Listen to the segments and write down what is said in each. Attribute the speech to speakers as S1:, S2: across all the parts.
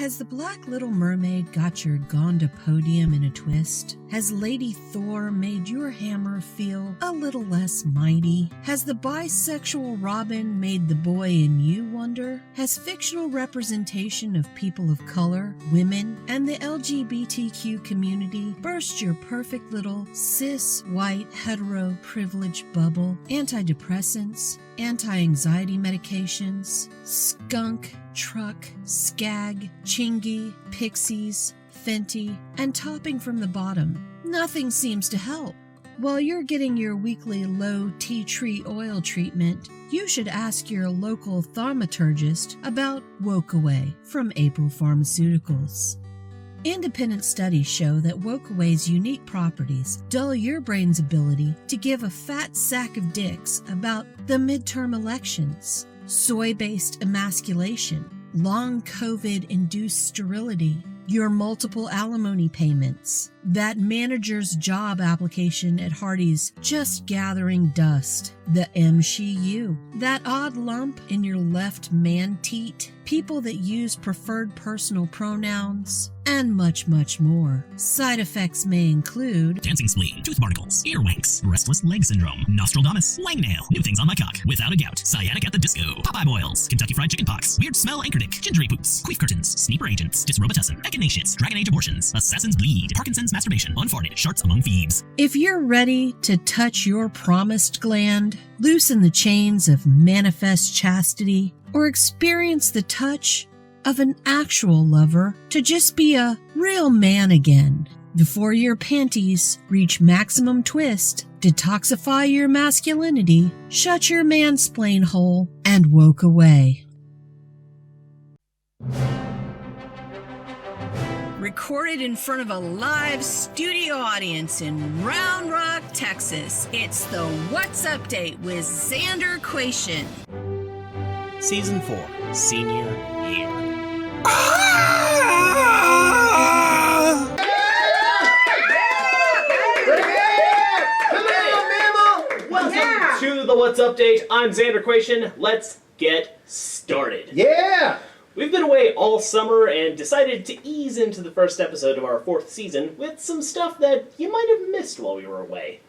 S1: Has the Black Little Mermaid got your Gonda podium in a twist? Has Lady Thor made your hammer feel a little less mighty? Has the bisexual Robin made the boy in you wonder? Has fictional representation of people of color, women, and the LGBTQ community burst your perfect little cis, white, hetero, privileged bubble? Antidepressants, anti-anxiety medications, skunk, truck, skag, chingy, pixies, Fenty, and topping from the bottom. Nothing seems to help. While you're getting your weekly low tea tree oil treatment, you should ask your local thaumaturgist about Woke Away from April Pharmaceuticals. Independent studies show that Woke Away's unique properties dull your brain's ability to give a fat sack of dicks about the midterm elections, soy-based emasculation, long COVID-induced sterility, your multiple alimony payments, that manager's job application at Hardee's just gathering dust, the MCU, that odd lump in your left man-teat, people that use preferred personal pronouns, and much, much more. Side effects may include
S2: dancing spleen, tooth particles, earwanks, restless leg syndrome, nostradamus, lang nail, new things on my cock, without a gout, sciatic at the disco, Popeye boils, Kentucky fried chicken pox, weird smell anchor dick, gingery poops, queef curtains, sneaper agents, disrobitussin, echinacea, dragon age abortions, assassin's bleed, Parkinson's masturbation, unfarted, sharts among thieves.
S1: If you're ready to touch your promised gland, loosen the chains of manifest chastity, or experience the touch of an actual lover to just be a real man again, before your panties reach maximum twist, detoxify your masculinity, shut your mansplain hole, and woke away. Recorded in front of a live studio audience in Round Rock, Texas, it's the What's Update with Xander IMDb.
S2: Season 4, Senior Year.
S3: Welcome to the What's Update. I'm Xander IMDb. Let's get started.
S4: Yeah!
S3: We've been away all summer and decided to ease into the first episode of our 4th season with some stuff that you might have missed while we were away.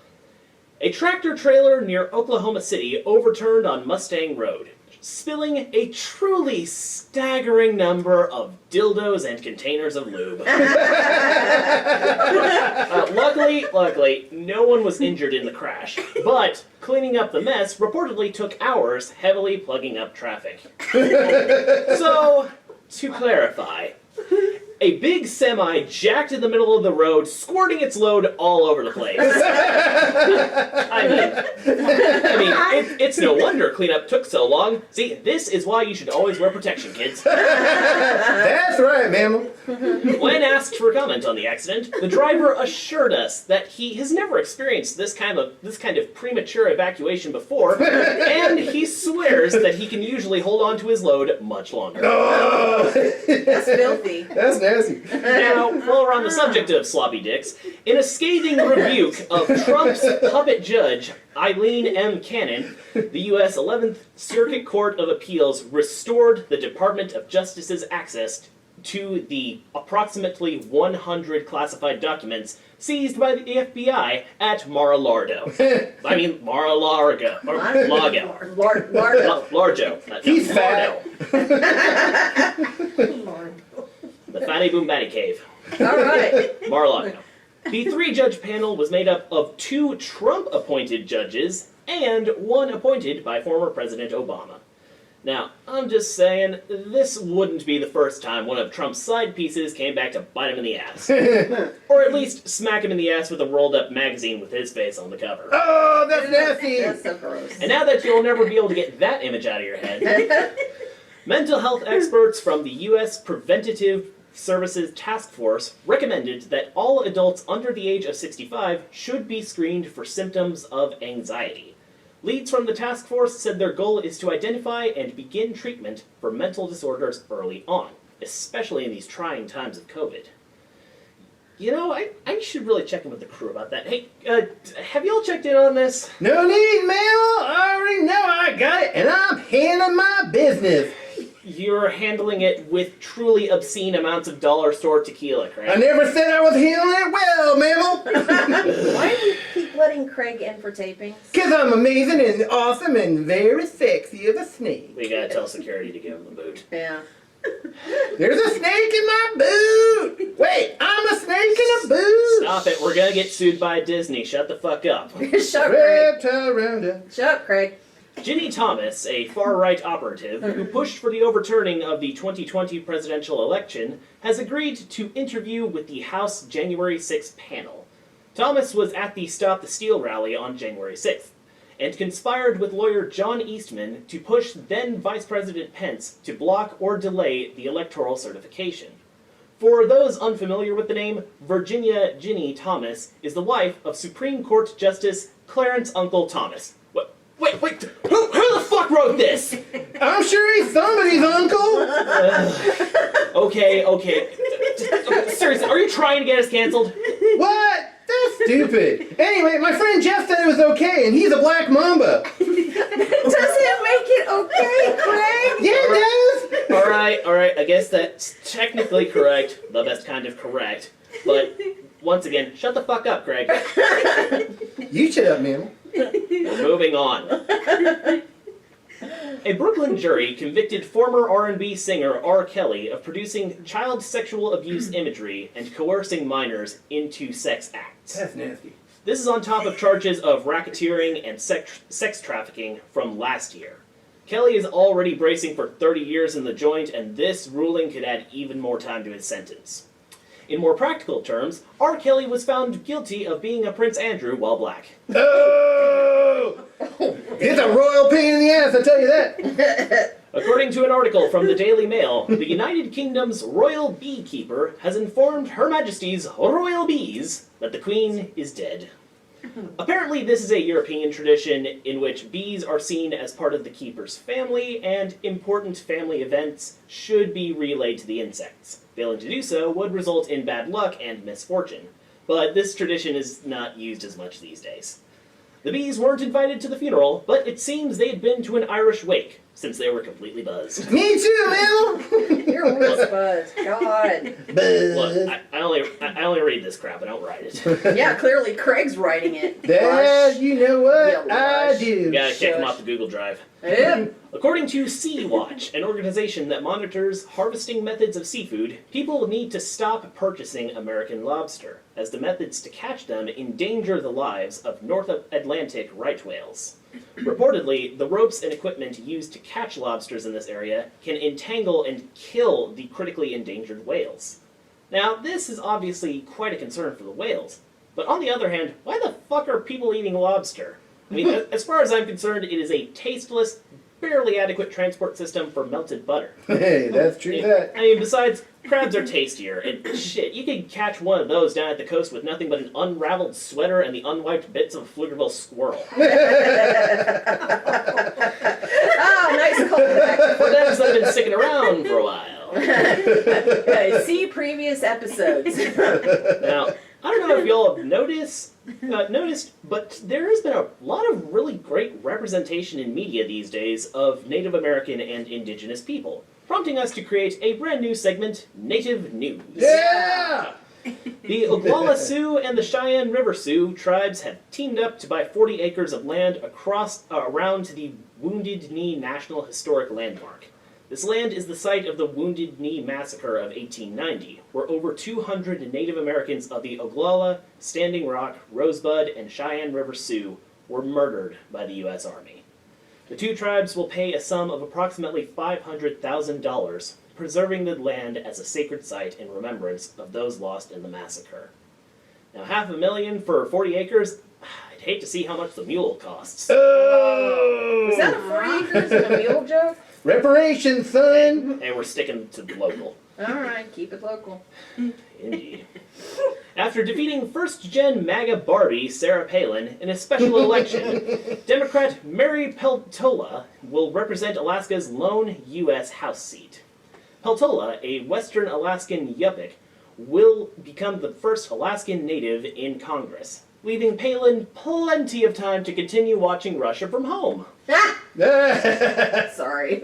S3: A tractor trailer near Oklahoma City overturned on Mustang Road, spilling a truly staggering number of dildos and containers of lube. Luckily, no one was injured in the crash, but cleaning up the mess reportedly took hours, heavily plugging up traffic. So, to clarify, a big semi jacked in the middle of the road, squirting its load all over the place. I mean, it's no wonder cleanup took so long. See, this is why you should always wear protection, kids.
S4: That's right, mammal.
S3: When asked for comment on the accident, the driver assured us that he has never experienced this kind of premature evacuation before, and he swears that he can usually hold on to his load much longer.
S4: Oh!
S5: That's filthy.
S4: That's nasty.
S3: Now, while we're on the subject of sloppy dicks, in a scathing rebuke of Trump's puppet judge, Eileen M. Cannon, the U.S. 11th Circuit Court of Appeals restored the Department of Justice's access to the approximately 100 classified documents seized by the FBI at Mar-a-Lago. I mean, Mar-a-Lago. Largo.
S4: He's fat.
S3: The Fatty Boom Batty Cave.
S5: All right.
S3: Mar-a-Lago. The 3-judge panel was made up of 2 Trump-appointed judges and 1 appointed by former President Obama. Now, I'm just saying, this wouldn't be the first time one of Trump's side pieces came back to bite him in the ass. Or at least smack him in the ass with a rolled-up magazine with his face on the cover.
S4: Oh, that's nasty.
S5: That's so gross.
S3: And now that you'll never be able to get that image out of your head, mental health experts from the U.S. Preventative Services Task Force recommended that all adults under the age of 65 should be screened for symptoms of anxiety. Leads from the task force said their goal is to identify and begin treatment for mental disorders early on, especially in these trying times of COVID. You know, I should really check in with the crew about that. Hey, have y'all checked in on this?
S4: No need, mammal. I already know I got it, and I'm handling my business.
S3: you're handling it with truly obscene amounts of dollar store tequila, Craig.
S4: I never said I was handling it well, Mammal.
S5: Why do you keep letting Craig in for tapings?
S4: Because I'm amazing and awesome and very sexy as a snake.
S3: We gotta tell security to give him the boot.
S5: Yeah.
S4: There's a snake in my boot. Wait, I'm a snake in a boot.
S3: Stop it, we're gonna get sued by Disney. Shut the fuck up.
S5: Shut up, Craig.
S4: Reptile roundup.
S5: Shut up, Craig.
S3: Ginny Thomas, a far-right operative who pushed for the overturning of the 2020 presidential election, has agreed to interview with the House January 6th panel. Thomas was at the Stop the Steal rally on January 6th, and conspired with lawyer John Eastman to push then Vice President Pence to block or delay the electoral certification. For those unfamiliar with the name, Virginia Ginny Thomas is the wife of Supreme Court Justice Clarence Uncle Thomas. Wait, who the fuck wrote this?
S4: I'm sure he's somebody's uncle.
S3: Okay. Seriously, are you trying to get us canceled?
S4: What? That's stupid. Anyway, my friend Jeff said it was okay, and he's a black mamba.
S5: Does it make it okay, Craig?
S4: Yeah, it does.
S3: Alright, I guess that's technically correct. The best kind of correct. But, once again, shut the fuck up, Craig.
S4: You shut up, Mammal.
S3: Moving on. A Brooklyn jury convicted former R&B singer R. Kelly of producing child sexual abuse imagery and coercing minors into sex acts.
S4: That's nasty.
S3: This is on top of charges of racketeering and sex trafficking from last year. Kelly is already bracing for 30 years in the joint, and this ruling could add even more time to his sentence. In more practical terms, R. Kelly was found guilty of being a Prince Andrew while black.
S4: Oh! It's a royal pain in the ass, I tell you that.
S3: According to an article from the Daily Mail, the United Kingdom's royal beekeeper has informed Her Majesty's royal bees that the Queen is dead. Apparently, this is a European tradition in which bees are seen as part of the keeper's family, and important family events should be relayed to the insects. Failing to do so would result in bad luck and misfortune. But this tradition is not used as much these days. The bees weren't invited to the funeral, but it seems they had been to an Irish wake, since they were completely buzzed.
S4: Me too, Mammal.
S5: You're always buzzed. God.
S3: Look, I only read this crap, I don't write it.
S5: Yeah, clearly Craig's writing it.
S4: Dad, you know what?
S5: Yeah,
S4: I
S5: rush.
S4: do.
S3: You gotta kick them off the Google Drive.
S5: Yep.
S3: According to Sea Watch, an organization that monitors harvesting methods of seafood, people need to stop purchasing American lobster, as the methods to catch them endanger the lives of North Atlantic right whales. Reportedly, the ropes and equipment used to catch lobsters in this area can entangle and kill the critically endangered whales. Now, this is obviously quite a concern for the whales, but on the other hand, why the fuck are people eating lobster? I mean, as far as I'm concerned, it is a tasteless, barely adequate transport system for melted butter.
S4: Hey, that's true that.
S3: I mean, besides, crabs are tastier, and shit, you could catch one of those down at the coast with nothing but an unraveled sweater and the unwiped bits of a Pflugerville squirrel.
S5: Oh, nice callback.
S3: For them, I've been sticking around for a while.
S5: Okay, see previous episodes.
S3: Now, I don't know if y'all have noticed, but there has been a lot of really great representation in media these days of Native American and Indigenous people, prompting us to create a brand new segment, Native News.
S4: Yeah!
S3: The Oglala Sioux and the Cheyenne River Sioux tribes have teamed up to buy 40 acres of land around the Wounded Knee National Historic Landmark. This land is the site of the Wounded Knee Massacre of 1890, where over 200 Native Americans of the Oglala, Standing Rock, Rosebud, and Cheyenne River Sioux were murdered by the U.S. Army. The two tribes will pay a sum of approximately $500,000, preserving the land as a sacred site in remembrance of those lost in the massacre. Now, $500,000 for 40 acres? I'd hate to see how much the mule costs.
S4: Oh!
S5: Was that a 40 acres and a mule joke?
S4: Reparations, son!
S3: And we're sticking to the local.
S5: Alright, keep it local.
S3: Indeed. After defeating first-gen MAGA Barbie Sarah Palin in a special election, Democrat Mary Peltola will represent Alaska's lone U.S. House seat. Peltola, a Western Alaskan Yupik, will become the first Alaskan native in Congress, leaving Palin plenty of time to continue watching Russia from home.
S5: Ah! Sorry.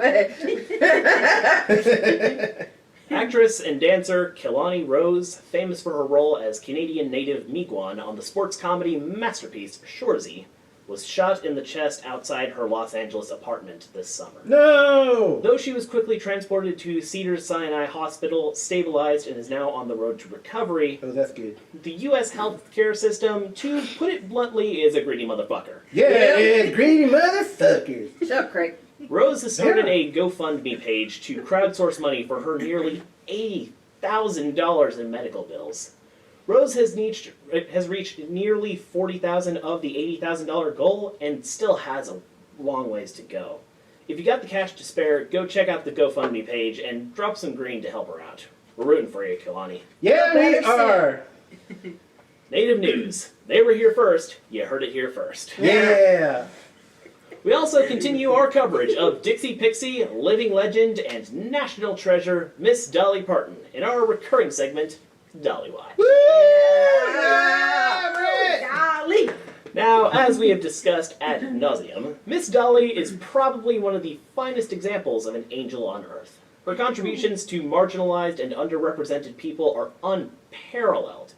S3: Actress and dancer Kehlani Rose, famous for her role as Canadian native Miigwan on the sports comedy masterpiece Shoresy, was shot in the chest outside her Los Angeles apartment this summer.
S4: No!
S3: Though she was quickly transported to Cedars-Sinai Hospital, stabilized, and is now on the road to recovery,
S4: Oh, that's good.
S3: the U.S. healthcare system, to put it bluntly, is a greedy motherfucker.
S4: Yeah, greedy motherfuckers.
S5: Shut up, Craig.
S3: Rose has started a GoFundMe page to crowdsource money for her nearly $80,000 in medical bills. Rose has reached nearly $40,000 of the $80,000 goal and still has a long ways to go. If you got the cash to spare, go check out the GoFundMe page and drop some green to help her out. We're rooting for you, Kehlani.
S4: Yeah, we are.
S3: Native news. They were here first. You heard it here first.
S4: Yeah.
S3: We also continue our coverage of Dixie Pixie, living legend, and national treasure, Miss Dolly Parton, in our recurring segment, Dolly Watch.
S4: Woo! Yeah, Brett!
S5: Golly.
S3: Now, as we have discussed ad nauseum, Miss Dolly is probably one of the finest examples of an angel on earth. Her contributions to marginalized and underrepresented people are unparalleled.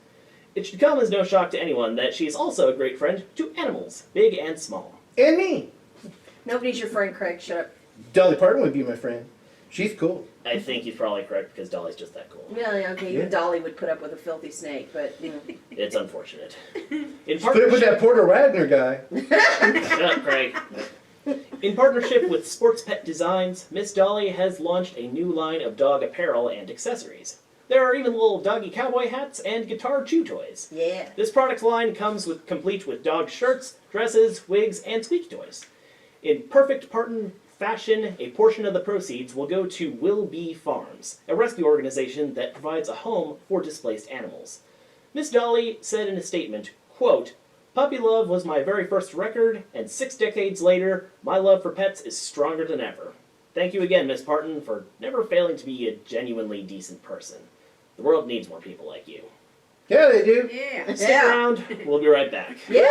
S3: It should come as no shock to anyone that she is also a great friend to animals, big and small.
S4: And me.
S5: Nobody's your friend, Craig. Shut up.
S4: Dolly Parton would be my friend. She's cool.
S3: I think he's probably correct because Dolly's just that cool.
S5: Yeah, okay,
S4: Yeah.
S5: even Dolly would put up with a filthy snake, but, you know.
S3: It's unfortunate. In
S4: Put it with
S3: partnership,
S4: that Porter Wagner guy.
S3: Shut up, Craig. In partnership with Sports Pet Designs, Miss Dolly has launched a new line of dog apparel and accessories. There are even little doggy cowboy hats and guitar chew toys.
S5: Yeah.
S3: This product line comes complete with dog shirts, dresses, wigs, and squeak toys. In perfect Parton fashion, a portion of the proceeds will go to Will Be Farms, a rescue organization that provides a home for displaced animals. Miss Dolly said in a statement, quote, "Puppy love was my very first record, and 6 decades later, my love for pets is stronger than ever. Thank you again, Miss Parton, for never failing to be a genuinely decent person. The world needs more people like you."
S4: Yeah, they do.
S5: Yeah.
S3: Stick around, we'll be right back.
S5: Yeah!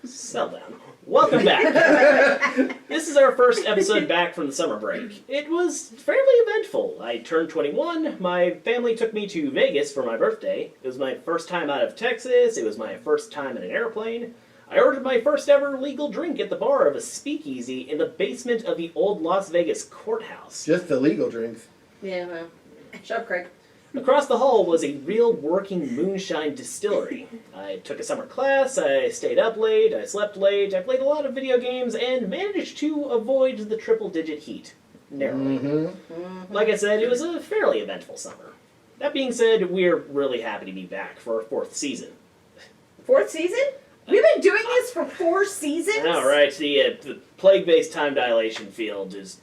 S3: Settle down. Welcome back. This is our first episode back from the summer break. It was fairly eventful. I turned 21. My family took me to Vegas for my birthday. It was my first time out of Texas. It was my first time in an airplane. I ordered my first ever legal drink at the bar of a speakeasy in the basement of the old Las Vegas courthouse.
S4: Just the legal drinks.
S5: Yeah, well. Shut up, Craig.
S3: Across the hall was a real working moonshine distillery. I took a summer class, I stayed up late, I slept late, I played a lot of video games, and managed to avoid the triple-digit heat. Narrowly.
S4: Mm-hmm.
S3: Like I said, it was a fairly eventful summer. That being said, we're really happy to be back for our 4th season.
S5: 4th season? We've been doing this for 4 seasons?
S3: All right, the plague-based time dilation field is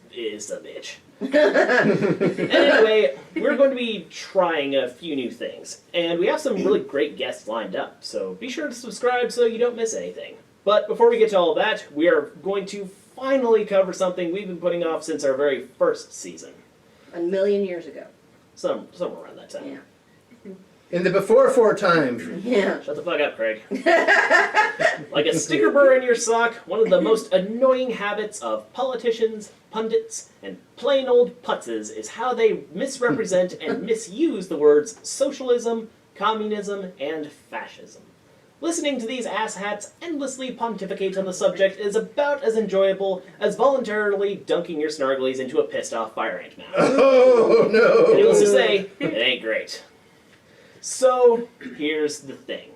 S3: a bitch. Anyway, we're going to be trying a few new things, and we have some really great guests lined up, so be sure to subscribe so you don't miss anything. But before we get to all of that, we are going to finally cover something we've been putting off since our very first season.
S5: 1,000,000 years ago.
S3: Somewhere around that time.
S5: Yeah.
S4: In the before 4 times.
S5: Yeah.
S3: Shut the fuck up, Craig. Like a sticker burr in your sock, one of the most annoying habits of politicians, pundits, and plain old putzes is how they misrepresent and misuse the words socialism, communism, and fascism. Listening to these asshats endlessly pontificate on the subject is about as enjoyable as voluntarily dunking your snarglies into a pissed-off fire ant mouth.
S4: Oh, no.
S3: Needless to say, it ain't great. So, here's the thing.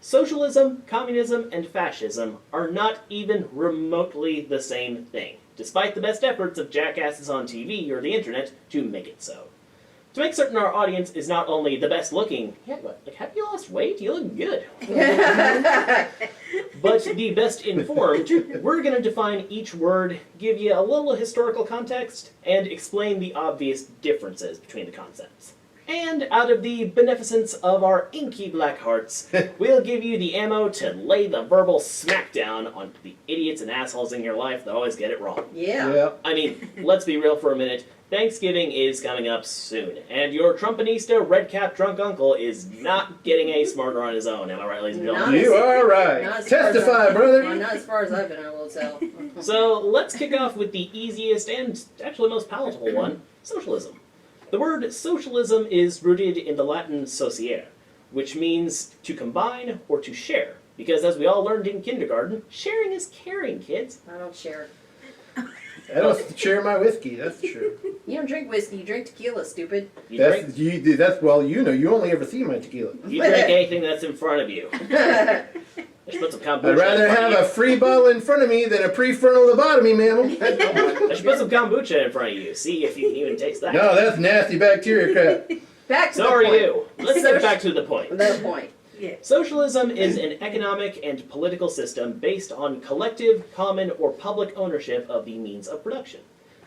S3: Socialism, communism, and fascism are not even remotely the same thing, despite the best efforts of jackasses on TV or the internet to make it so. To make certain our audience is not only the best looking, have you lost weight? You look good. But the best informed, we're going to define each word, give you a little historical context, and explain the obvious differences between the concepts. And out of the beneficence of our inky black hearts, we'll give you the ammo to lay the verbal smackdown on the idiots and assholes in your life that always get it wrong.
S5: Yeah.
S3: I mean, let's be real for a minute. Thanksgiving is coming up soon, and your Trumpanista red-cap drunk uncle is not getting any smarter on his own. Am I right, ladies and gentlemen?
S4: You are right. Testify, brother.
S5: Well, not as far as I've been able to tell.
S3: So let's kick off with the easiest and actually most palatable one, socialism. The word socialism is rooted in the Latin sociare, which means to combine or to share. Because as we all learned in kindergarten, sharing is caring, kids.
S5: I don't share.
S4: I don't share my whiskey, that's true.
S5: You don't drink whiskey, you drink tequila, stupid.
S4: Well, you know, you only ever see my tequila.
S3: You drink anything that's in front of you. I should put some kombucha
S4: I'd rather have a free bottle in front of me than a prefrontal lobotomy, mammal.
S3: I should put some kombucha in front of you. See if you can even taste that.
S4: No, that's nasty bacteria crap.
S5: Back to
S3: So
S5: the
S3: are
S5: point.
S3: you. Let's get back to the point.
S5: The point.
S1: Yeah.
S3: Socialism is an economic and political system based on collective, common, or public ownership of the means of production.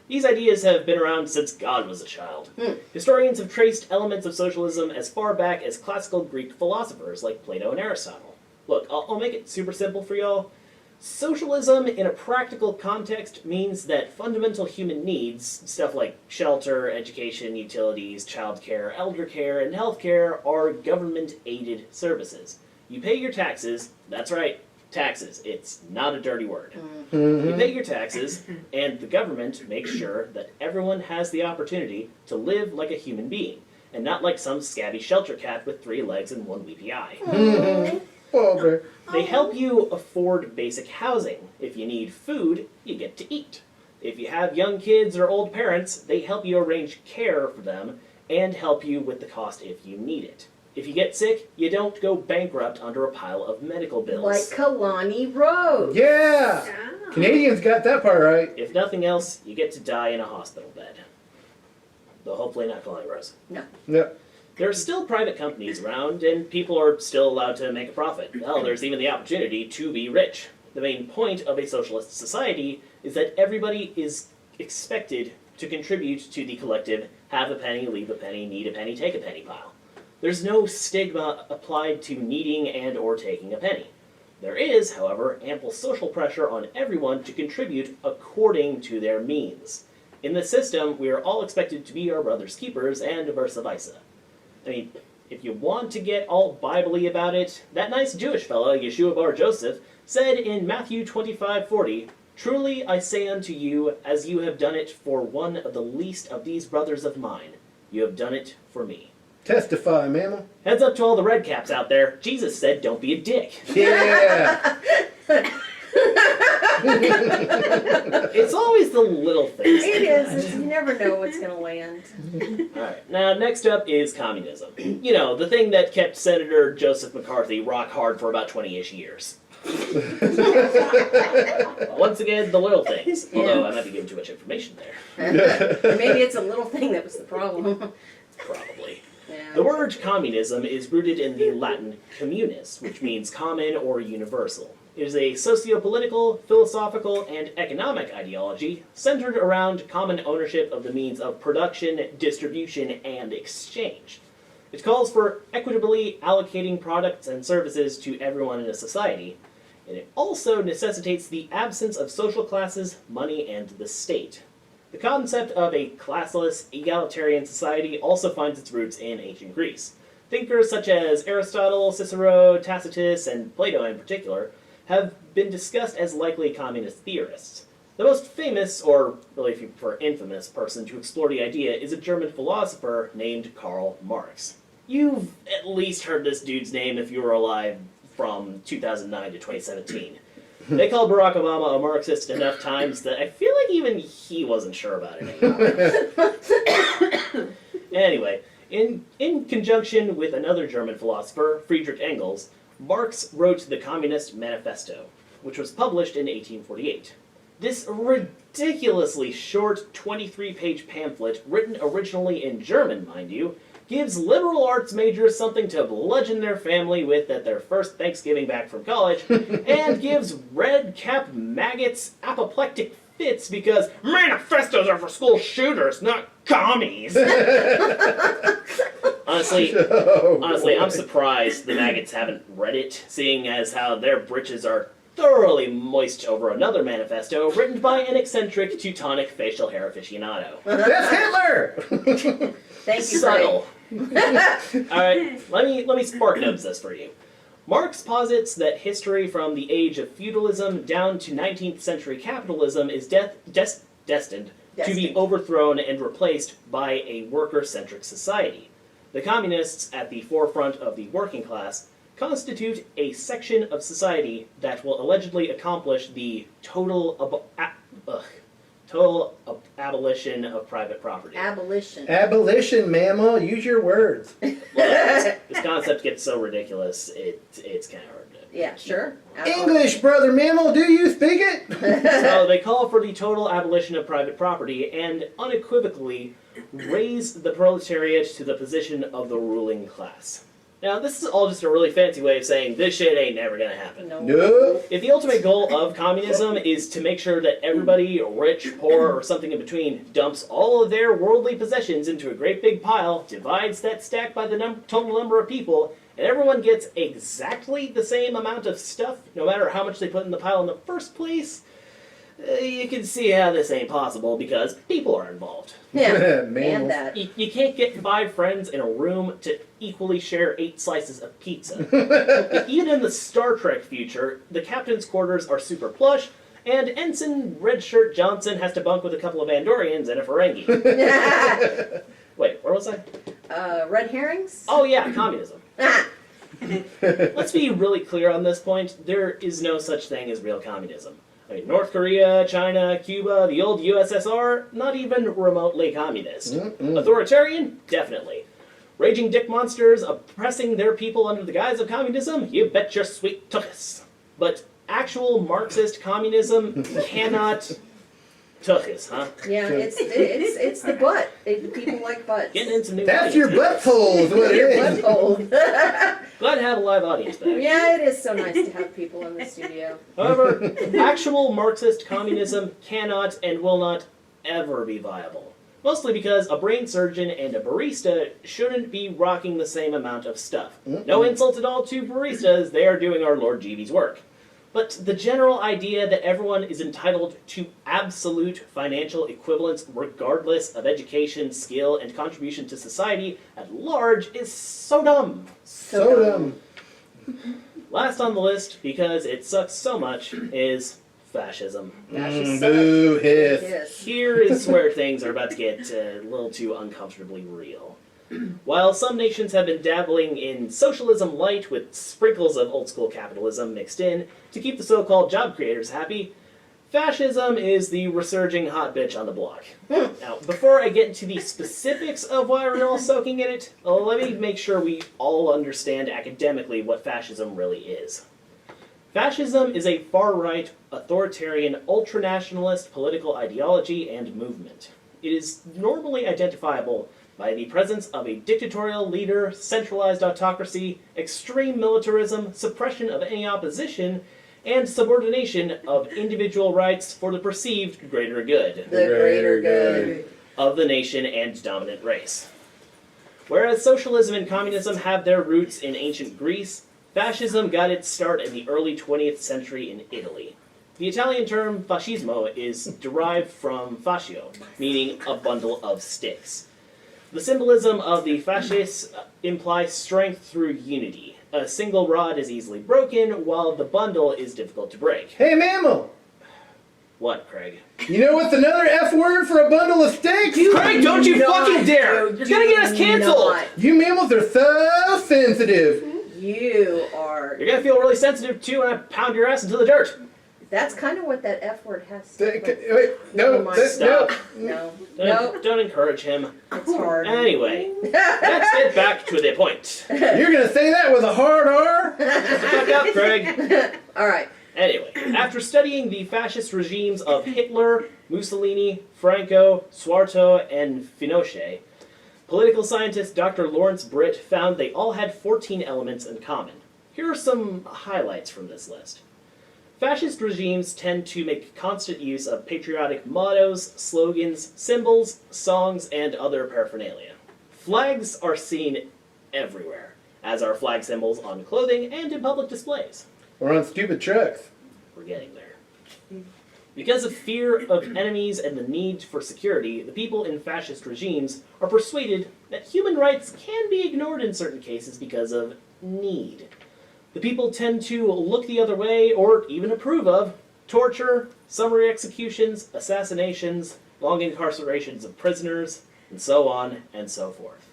S3: These ideas have been around since God was a child. Historians have traced elements of socialism as far back as classical Greek philosophers like Plato and Aristotle. Look, I'll make it super simple for y'all. Socialism in a practical context means that fundamental human needs, stuff like shelter, education, utilities, childcare, elder care, and healthcare, are government-aided services. You pay your taxes, that's right, taxes. It's not a dirty word. You pay your taxes, and the government makes sure that everyone has the opportunity to live like a human being, and not like some scabby shelter cat with 3 legs and 1 weepy eye. They help you afford basic housing. If you need food, you get to eat. If you have young kids or old parents, they help you arrange care for them and help you with the cost if you need it. If you get sick, you don't go bankrupt under a pile of medical bills.
S5: Like Kalani Road.
S4: Yeah! Canadians got that part right.
S3: If nothing else, you get to die in a hospital bed. Though hopefully not Kalani Rose.
S5: No.
S4: Yeah.
S3: There are still private companies around, and people are still allowed to make a profit. Hell, there's even the opportunity to be rich. The main point of a socialist society is that everybody is expected to contribute to the collective have a penny, leave a penny, need a penny, take a penny pile. There's no stigma applied to needing and or taking a penny. There is, however, ample social pressure on everyone to contribute according to their means. In this system, we are all expected to be our brother's keepers and vice versa. I mean, if you want to get all Bible-y about it, that nice Jewish fellow, Yeshua bar Joseph, said in Matthew 25:40, "Truly I say unto you, as you have done it for one of the least of these brothers of mine, you have done it for me."
S4: Testify, mammal.
S3: Heads up to all the red caps out there. Jesus said, don't be a dick.
S4: Yeah!
S3: It's always the little things.
S5: It is. You never know what's going to land.
S3: Alright, now next up is communism. You know, the thing that kept Senator Joseph McCarthy rock hard for about 20-ish years. Once again, the little things. Although I might be giving too much information there.
S5: Maybe it's a little thing that was the problem.
S3: Probably.
S5: Yeah.
S3: The word communism is rooted in the Latin communis, which means common or universal. It is a socio-political, philosophical, and economic ideology centered around common ownership of the means of production, distribution, and exchange. It calls for equitably allocating products and services to everyone in a society, and it also necessitates the absence of social classes, money, and the state. The concept of a classless, egalitarian society also finds its roots in ancient Greece. Thinkers such as Aristotle, Cicero, Tacitus, and Plato in particular have been discussed as likely communist theorists. The most famous, or really if you prefer infamous, person to explore the idea is a German philosopher named Karl Marx. You've at least heard this dude's name if you were alive from 2009 to 2017. They called Barack Obama a Marxist enough times that I feel like even he wasn't sure about it anymore. Anyway, in conjunction with another German philosopher, Friedrich Engels, Marx wrote the Communist Manifesto, which was published in 1848. This ridiculously short 23-page pamphlet, written originally in German, mind you, gives liberal arts majors something to bludgeon their family with at their first Thanksgiving back from college, and gives red-cap maggots apoplectic fits because manifestos are for school shooters, not commies. Honestly,
S4: Oh,
S3: honestly, I'm
S4: boy.
S3: surprised the maggots haven't read it, seeing as how their britches are thoroughly moist over another manifesto written by an eccentric Teutonic facial hair aficionado.
S4: That's Hitler!
S5: Thank you,
S3: Subtle. Alright, let me spark notes this for you. Marx posits that history from the age of feudalism down to 19th century capitalism is destined to be overthrown and replaced by a worker-centric society. The communists, at the forefront of the working class, constitute a section of society that will allegedly accomplish the total abolition of private property.
S5: Abolition.
S4: Abolition, mammal. Use your words.
S3: Well, this concept gets so ridiculous, it's kind of hard to...
S5: Yeah, sure.
S4: English, brother mammal. Do you speak it?
S3: So they call for the total abolition of private property and unequivocally raise the proletariat to the position of the ruling class. Now, this is all just a really fancy way of saying this shit ain't never gonna happen.
S5: No.
S4: No.
S3: If the ultimate goal of communism is to make sure that everybody, rich, poor, or something in between, dumps all of their worldly possessions into a great big pile, divides that stack by the total number of people, and everyone gets exactly the same amount of stuff, no matter how much they put in the pile in the first place, you can see how this ain't possible because people are involved.
S5: Yeah,
S4: Mammals.
S5: and that.
S3: You can't get 5 friends in a room to equally share 8 slices of pizza. Even in the Star Trek future, the captain's quarters are super plush, and Ensign Redshirt Johnson has to bunk with a couple of Andorians and a Ferengi. Wait, where was I?
S5: Red herrings?
S3: Oh yeah, communism. Let's be really clear on this point. There is no such thing as real communism. I mean, North Korea, China, Cuba, the old USSR, not even remotely communist. Authoritarian? Definitely. Raging dick monsters oppressing their people under the guise of communism? You bet your sweet tuchus. But actual Marxist communism cannot... Tuchus, huh?
S5: Yeah, it's the butt. People like butts.
S3: Getting in some new
S4: That's your
S3: audience.
S4: butthole, is what it
S5: Your
S4: is.
S5: butthole.
S3: Glad to have a live audience back.
S5: Yeah, it is so nice to have people in the studio.
S3: However, actual Marxist communism cannot and will not ever be viable. Mostly because a brain surgeon and a barista shouldn't be rocking the same amount of stuff. No insult at all to baristas, they are doing our Lord Jeeves' work. But the general idea that everyone is entitled to absolute financial equivalence regardless of education, skill, and contribution to society at large is so dumb.
S4: So dumb.
S3: Last on the list, because it sucks so much, is fascism.
S4: Boo, hiss.
S5: Yes.
S3: Here is where things are about to get a little too uncomfortably real. While some nations have been dabbling in socialism light with sprinkles of old-school capitalism mixed in to keep the so-called job creators happy, fascism is the resurging hot bitch on the block. Now, before I get into the specifics of why we're all soaking in it, let me make sure we all understand academically what fascism really is. Fascism is a far-right, authoritarian, ultranationalist political ideology and movement. It is normally identifiable by the presence of a dictatorial leader, centralized autocracy, extreme militarism, suppression of any opposition, and subordination of individual rights for the perceived greater good
S5: The greater good.
S3: of the nation and dominant race. Whereas socialism and communism have their roots in ancient Greece, fascism got its start in the early 20th century in Italy. The Italian term fascismo is derived from fascio, meaning a bundle of sticks. The symbolism of the fasces implies strength through unity. A single rod is easily broken, while the bundle is difficult to break.
S4: Hey, mammal.
S3: What, Craig?
S4: You know what's another F word for a bundle of sticks?
S3: Craig, don't you fucking dare! You're gonna get us canceled!
S4: You mammals are so sensitive.
S5: You are.
S3: You're gonna feel really sensitive too when I pound your ass into the dirt.
S5: That's kind of what that F word has to
S4: Wait, no,
S5: Never mind.
S3: Stop.
S5: No.
S3: Don't encourage him.
S5: It's hard.
S3: Anyway, let's get back to the point.
S4: You're gonna say that with a hard R?
S3: Shut the fuck up, Craig.
S5: All right.
S3: Anyway, after studying the fascist regimes of Hitler, Mussolini, Franco, Suarto, and Pinochet, political scientist Dr. Lawrence Britt found they all had 14 elements in common. Here are some highlights from this list. Fascist regimes tend to make constant use of patriotic mottos, slogans, symbols, songs, and other paraphernalia. Flags are seen everywhere, as are flag symbols on clothing and in public displays.
S4: Or on stupid trucks.
S3: We're getting there. Because of fear of enemies and the need for security, the people in fascist regimes are persuaded that human rights can be ignored in certain cases because of need. The people tend to look the other way or even approve of torture, summary executions, assassinations, long incarcerations of prisoners, and so on and so forth.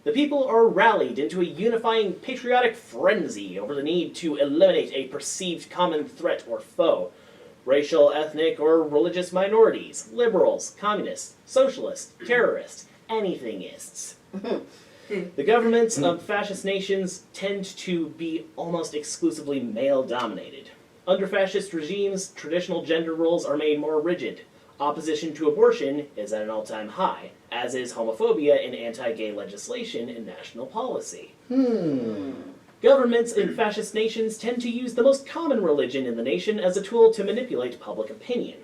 S3: The people are rallied into a unifying patriotic frenzy over the need to eliminate a perceived common threat or foe. Racial, ethnic, or religious minorities, liberals, communists, socialists, terrorists, anythingists. The governments of fascist nations tend to be almost exclusively male-dominated. Under fascist regimes, traditional gender roles are made more rigid. Opposition to abortion is at an all-time high, as is homophobia in anti-gay legislation and national policy. Governments in fascist nations tend to use the most common religion in the nation as a tool to manipulate public opinion.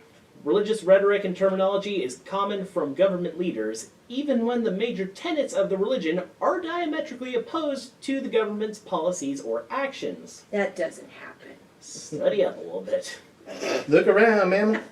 S3: Religious rhetoric and terminology is common from government leaders, even when the major tenets of the religion are diametrically opposed to the government's policies or actions.
S5: That doesn't happen.
S3: Study up a little bit.
S4: Look around, man.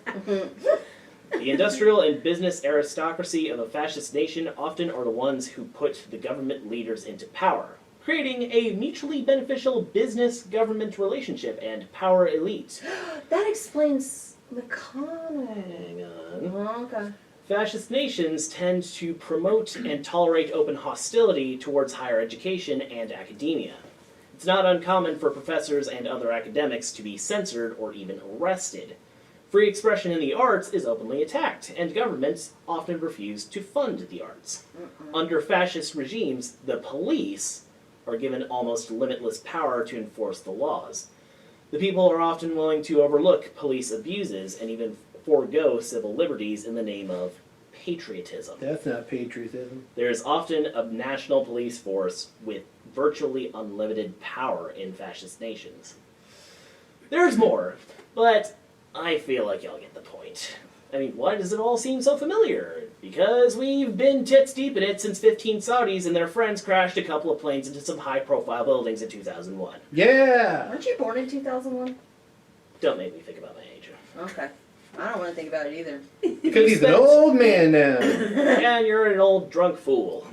S3: The industrial and business aristocracy of a fascist nation often are the ones who put the government leaders into power, creating a mutually beneficial business-government relationship and power elite.
S5: That explains McConnell.
S3: Hang on.
S5: Oh, okay.
S3: Fascist nations tend to promote and tolerate open hostility towards higher education and academia. It's not uncommon for professors and other academics to be censored or even arrested. Free expression in the arts is openly attacked, and governments often refuse to fund the arts. Under fascist regimes, the police are given almost limitless power to enforce the laws. The people are often willing to overlook police abuses and even forego civil liberties in the name of patriotism.
S4: That's not patriotism.
S3: There is often a national police force with virtually unlimited power in fascist nations. There's more, but I feel like y'all get the point. I mean, why does it all seem so familiar? Because we've been tits deep in it since 15 Saudis and their friends crashed a couple of planes into some high-profile buildings in 2001.
S4: Yeah!
S5: Weren't you born in 2001?
S3: Don't make me think about my age.
S5: Okay. I don't want to think about it either.
S4: Because he's an old man now.
S3: And you're an old drunk fool.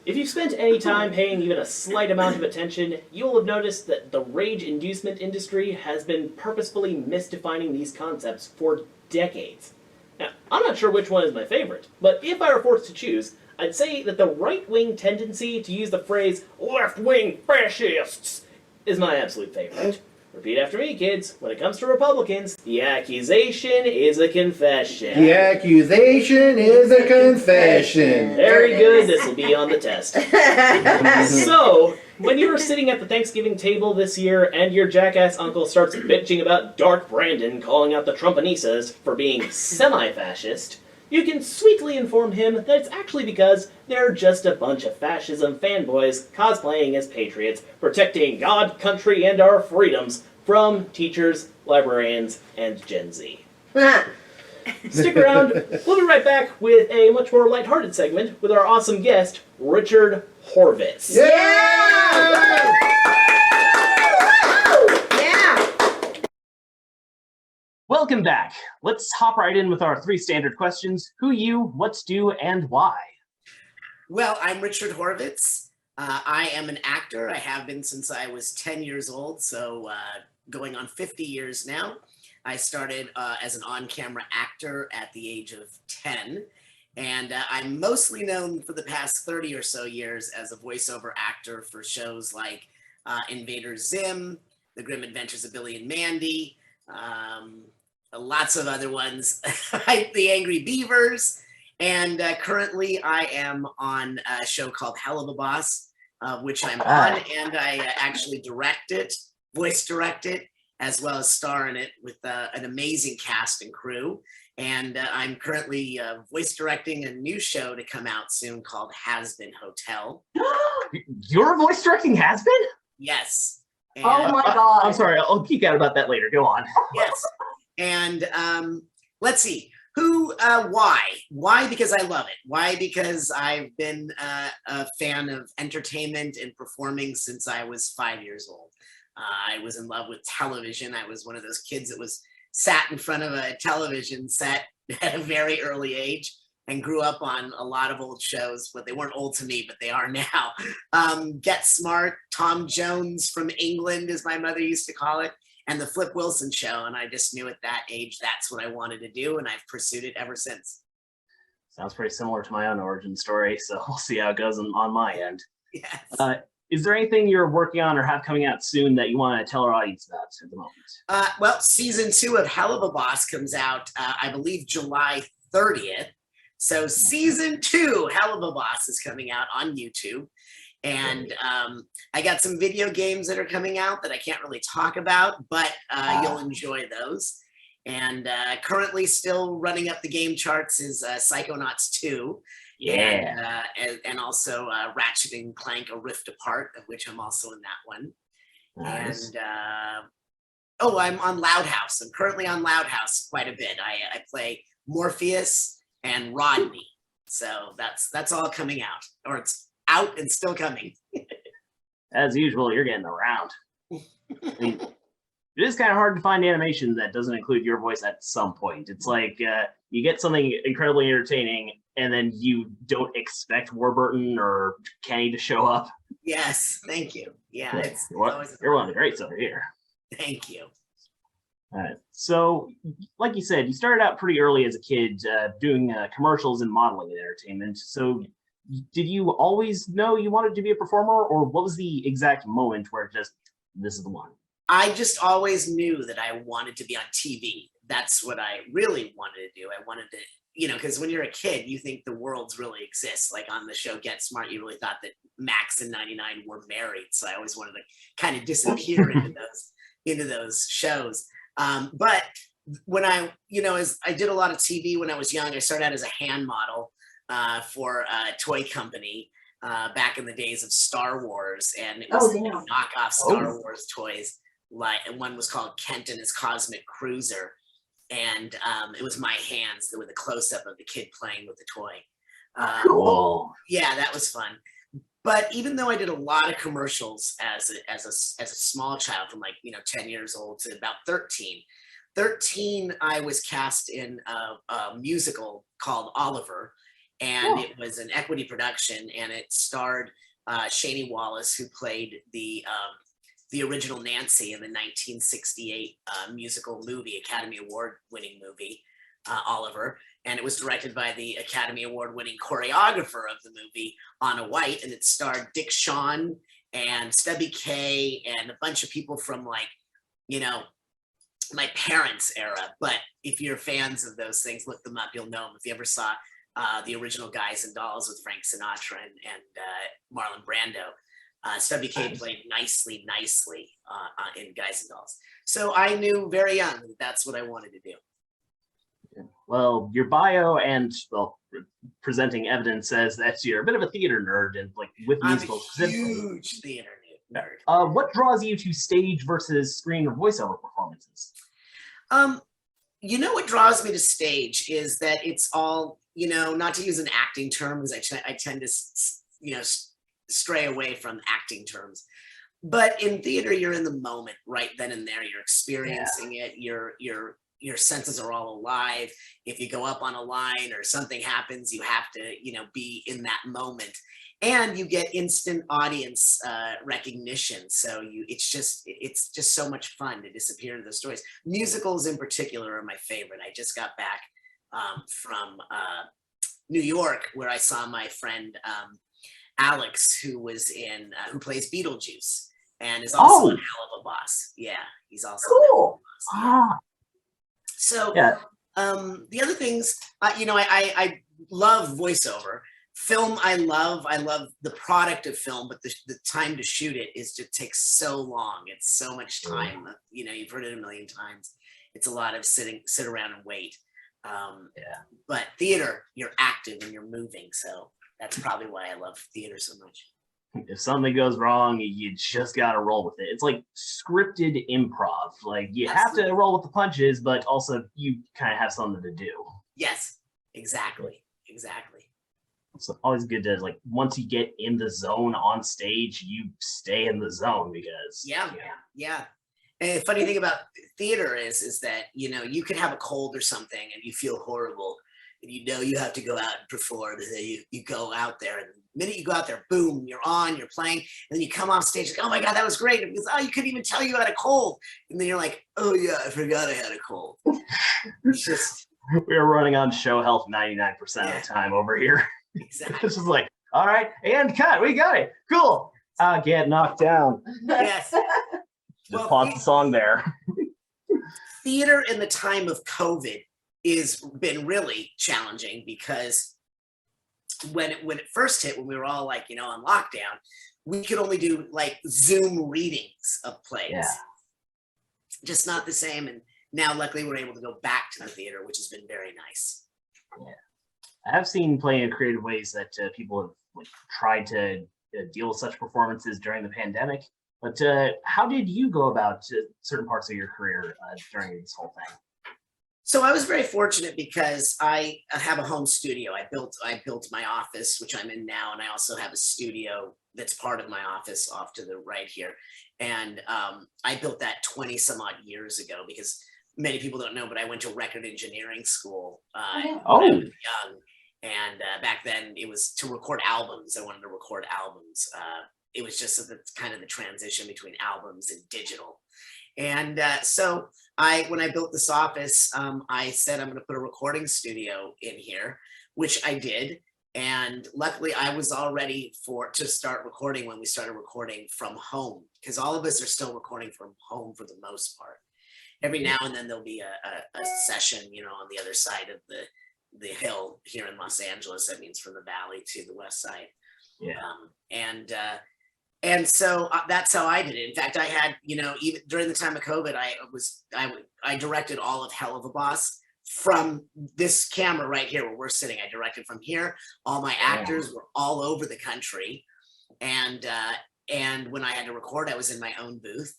S3: If you've spent any time paying even a slight amount of attention, you'll have noticed that the rage inducement industry has been purposefully misdefining these concepts for decades. Now, I'm not sure which one is my favorite, but if I were forced to choose, I'd say that the right-wing tendency to use the phrase left-wing fascists is my absolute favorite. Repeat after me, kids. When it comes to Republicans, the accusation is a confession.
S4: The accusation is a confession.
S3: Very good. This will be on the test. So, when you were sitting at the Thanksgiving table this year and your jackass uncle starts bitching about Dark Brandon calling out the Trumpanisas for being semi-fascist, you can sweetly inform him that it's actually because they're just a bunch of fascism fanboys cosplaying as patriots, protecting God, country, and our freedoms from teachers, librarians, and Gen Z. Stick around. We'll be right back with a much more lighthearted segment with our awesome guest, Richard Horvitz.
S4: Yeah!
S3: Welcome back. Let's hop right in with our 3 standard questions. Who you, what's do, and why?
S6: Well, I'm Richard Horvitz. I am an actor. I have been since I was 10 years old, so going on 50 years now. I started as an on-camera actor at the age of 10, and I'm mostly known for the past 30 or so years as a voiceover actor for shows like Invader Zim, The Grim Adventures of Billy and Mandy, lots of other ones, The Angry Beavers, and currently I am on a show called Hell of a Boss, which I'm on, and I actually direct it, voice direct it, as well as star in it with an amazing cast and crew. And I'm currently voice directing a new show to come out soon called Has Been Hotel.
S3: You're voice directing Has Been?
S6: Yes. And,
S5: Oh my God.
S3: I'm sorry, I'll geek out about that later. Go on.
S6: Yes. And let's see. Why? Why? Because I love it. Why? Because I've been a fan of entertainment and performing since I was 5 years old. I was in love with television. I was one of those kids that was sat in front of a television set at a very early age and grew up on a lot of old shows, but they weren't old to me, but they are now. Get Smart, Tom Jones from England, as my mother used to call it, and the Flip Wilson Show. And I just knew at that age, that's what I wanted to do. And I've pursued it ever since.
S3: Sounds pretty similar to my own origin story. So we'll see how it goes on my end.
S6: Yes.
S3: Is there anything you're working on or have coming out soon that you want to tell our audience about at the moment?
S6: Well, season 2 of Hell of a Boss comes out, I believe, July 30th. So season 2, Hell of a Boss, is coming out on YouTube. And I got some video games that are coming out that I can't really talk about, but you'll enjoy those. And currently still running up the game charts is Psychonauts 2.
S3: Yeah.
S6: And also Ratchet and Clank: A Rift Apart, of which I'm also in that one.
S3: Nice.
S6: And I'm on Loud House. I'm currently on Loud House quite a bit. I play Morpheus and Rodney. So that's all coming out, or it's out and still coming.
S3: As usual, you're getting around. I mean, it is kind of hard to find animation that doesn't include your voice at some point. It's like you get something incredibly entertaining, and then you don't expect Warburton or Kenny to show up.
S6: Yes, thank you. Yeah, it's
S3: you're
S6: always
S3: one of the greats over here.
S6: Thank you.
S3: All right. So, like you said, you started out pretty early as a kid doing commercials and modeling and entertainment. So, did you always know you wanted to be a performer, or what was the exact moment where this is the one?
S6: I just always knew that I wanted to be on TV. That's what I really wanted to do. I wanted to, because when you're a kid, you think the worlds really exist. Like on the show Get Smart, you really thought that Max and 99 were married. So I always wanted to kind of disappear into those shows. But when as I did a lot of TV when I was young, I started out as a hand model for a toy company back in the days of Star Wars, and it was knockoff Star Wars toys. And one was called Kent and his Cosmic Cruiser, and it was my hands with a close-up of the kid playing with the toy.
S3: Cool. Yeah,
S6: that was fun. But even though I did a lot of commercials as a small child, from 10 years old to about 13, I was cast in a musical called Oliver, and it was an equity production, and it starred Shani Wallace, who played the original Nancy in the 1968 musical movie, Academy Award-winning movie, Oliver. And it was directed by the Academy Award-winning choreographer of the movie, Anna White, and it starred Dick Shawn and Stubby K and a bunch of people from my parents' era. But if you're fans of those things, look them up, you'll know them. If you ever saw the original Guys and Dolls with Frank Sinatra and Marlon Brando, Stubby K played nicely in Guys and Dolls. So I knew very young that that's what I wanted to do.
S3: Well, your bio and presenting evidence says that you're a bit of a theater nerd, and with musicals.
S6: I'm a huge theater nerd.
S3: What draws you to stage versus screen or voiceover performances?
S6: What draws me to stage is that it's all, not to use an acting term, because I tend to, stray away from acting terms. But in theater, you're in the moment right then and there. You're experiencing it. Your senses are all alive. If you go up on a line or something happens, you have to, be in that moment. And you get instant audience recognition. So it's just so much fun to disappear into the stories. Musicals in particular are my favorite. I just got back from New York, where I saw my friend Alex, who plays Beetlejuice and is also in Hell of a Boss. Yeah, he's also
S5: cool.
S6: So the other things, I love voiceover. Film, I love the product of film, but the time to shoot it takes so long. It's so much time. You've heard it a million times. It's a lot of sit around and wait. But theater, you're active and you're moving. So that's probably why I love theater so much.
S3: If something goes wrong, you just got to roll with it. It's like scripted improv. You have to roll with the punches, but also you kind of have something to do.
S6: Yes, exactly.
S3: It's always good to like once you get in the zone on stage, you stay in the zone because
S6: Yeah. And the funny thing about theater is that, you know, you could have a cold or something and you feel horrible and you know you have to go out and perform, and then you go out there, and the minute you go out there, boom, you're on, you're playing, and then you come off stage like, oh my God, that was great. And because, oh, you couldn't even tell you had a cold. And then you're like, oh yeah, I forgot I had a cold. It's just
S3: we're running on show health 99% of the time over here.
S6: exactly.
S3: It's just like, all right, and cut, we got it. Cool. Get knocked down.
S6: Yes.
S3: Just
S6: Well,
S3: pause the song there.
S6: theater in the time of COVID is been really challenging because when it first hit, when we were all like, you know, on lockdown, we could only do like Zoom readings of plays.
S3: Yeah.
S6: Just not the same. And now luckily we're able to go back to the theater, which has been very nice.
S3: Yeah. I have seen plenty of creative ways that people have like tried to deal with such performances during the pandemic. But how did you go about certain parts of your career during this whole thing?
S6: So I was very fortunate because I have a home studio. I built my office, which I'm in now, and I also have a studio that's part of my office off to the right here. And I built that 20 some odd years ago because many people don't know, but I went to record engineering school when I was young. And back then it was to record albums. I wanted to record albums. It was just kind of the transition between albums and digital. And so when I built this office, I said, I'm going to put a recording studio in here, which I did. And luckily I was all ready to start recording when we started recording from home, because all of us are still recording from home for the most part. Every now and then there'll be a session, you know, on the other side of the hill here in Los Angeles. That means from the valley to the west side.
S3: Yeah.
S6: And so that's how I did it. In fact, I had, you know, even during the time of COVID, I directed all of Hell of a Boss from this camera right here where we're sitting. I directed from here. All my actors were all over the country. And when I had to record, I was in my own booth.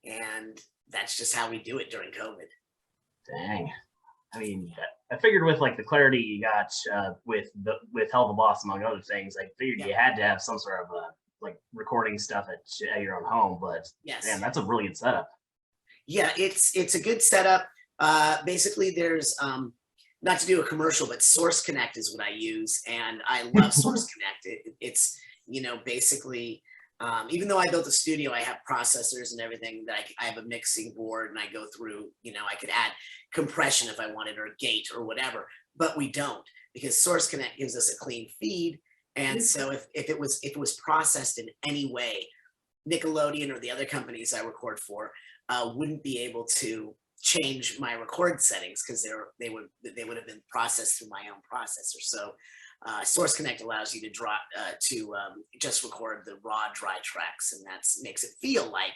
S6: And that's just how we do it during COVID.
S3: Dang. I mean, I figured with like the clarity you got with Hell of a Boss, among other things, I figured you had to have some sort of like recording stuff at your own home. But
S6: yes,
S3: man, that's a really good setup. Yeah,
S6: it's a good setup. Basically, there's not to do a commercial, but Source Connect is what I use, and I love Source Connect. It's, you know, basically. Even though I built a studio, I have processors and everything that I have a mixing board, and I go through, you know, I could add compression if I wanted, or gate or whatever, but we don't, because Source Connect gives us a clean feed. And so if it was processed in any way, Nickelodeon or the other companies I record for wouldn't be able to change my record settings, because they would have been processed through my own processor. So Source Connect allows you to just record the raw dry tracks, and that makes it feel like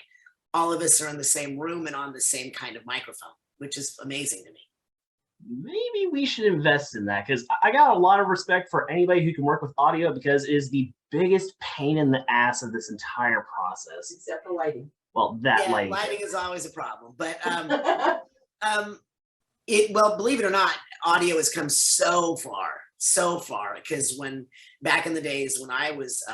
S6: all of us are in the same room and on the same kind of microphone, which is amazing to me.
S3: Maybe we should invest in that, because I got a lot of respect for anybody who can work with audio, because it is the biggest pain in the ass of this entire process.
S5: Except for lighting.
S3: Well,
S6: lighting is always a problem, but well, believe it or not, audio has come so far, because back in the days when I was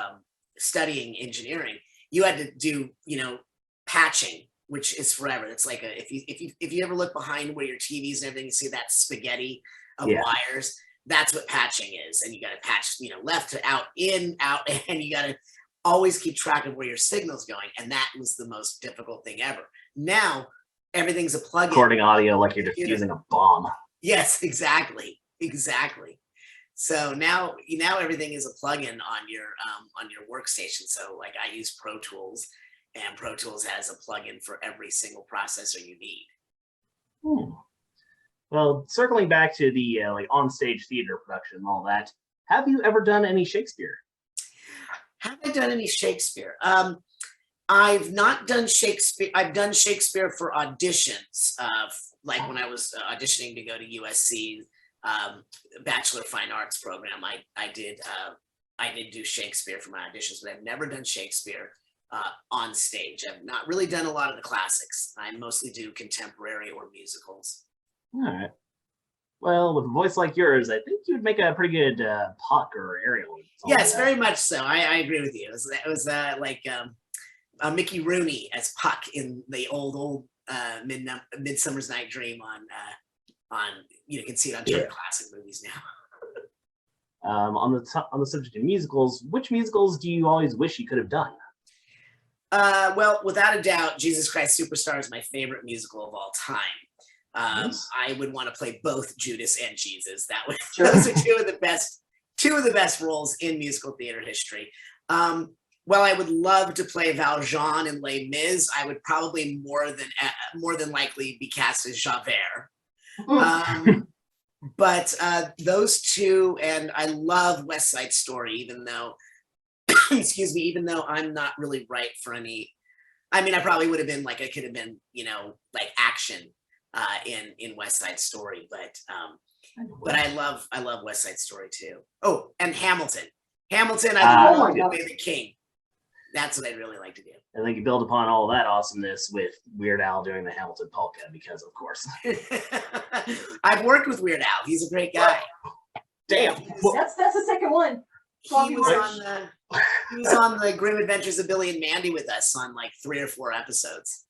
S6: studying engineering, you had to do, you know, patching, which is forever. It's like if you ever look behind where your TVs and everything, you see that spaghetti of wires. That's what patching is, and you got to patch, you know, left to out, in, out, and you got to always keep track of where your signal's going, and that was the most difficult thing ever. Now everything's a plug-in.
S3: Recording audio like you're defusing a bomb.
S6: Yes, exactly. So now everything is a plug-in on your workstation. So like I use Pro Tools, and Pro Tools has a plug-in for every single processor you need.
S3: Well, circling back to the like on-stage theater production and all that, have you ever done any Shakespeare?
S6: Have I done any Shakespeare? I've not done Shakespeare. I've done Shakespeare for auditions, like when I was auditioning to go to USC Bachelor of Fine Arts program. I did do Shakespeare for my auditions, but I've never done Shakespeare on stage. I've not really done a lot of the classics. I mostly do contemporary or musicals.
S3: All right. Well, with a voice like yours, I think you would make a pretty good Puck or Ariel.
S6: Yes, very much so. I agree with you. It was like Mickey Rooney as Puck in the old Midsummer's Night Dream on you can see it on Turner Classic Movies now.
S3: On the subject of musicals, which musicals do you always wish you could have done?
S6: Well, without a doubt, Jesus Christ Superstar is my favorite musical of all time.
S3: Yes.
S6: I would want to play both Judas and Jesus. Those are two of the best roles in musical theater history. Well, I would love to play Valjean in Les Mis. I would probably more than likely be cast as Javert. But those two, and I love West Side Story, even though, excuse me, even though I'm not really right for any. I mean, I probably would have been like I could have been, like action in West Side Story, but I love West Side Story too. Oh, and Hamilton. I would love to play the King. That's what I'd really like to do.
S3: I think you build upon all that awesomeness with Weird Al doing the Hamilton polka, because of course.
S6: I've worked with Weird Al. He's a great guy.
S3: Damn.
S5: That's the second one.
S6: He was on the Grim Adventures of Billy and Mandy with us on like 3 or 4 episodes.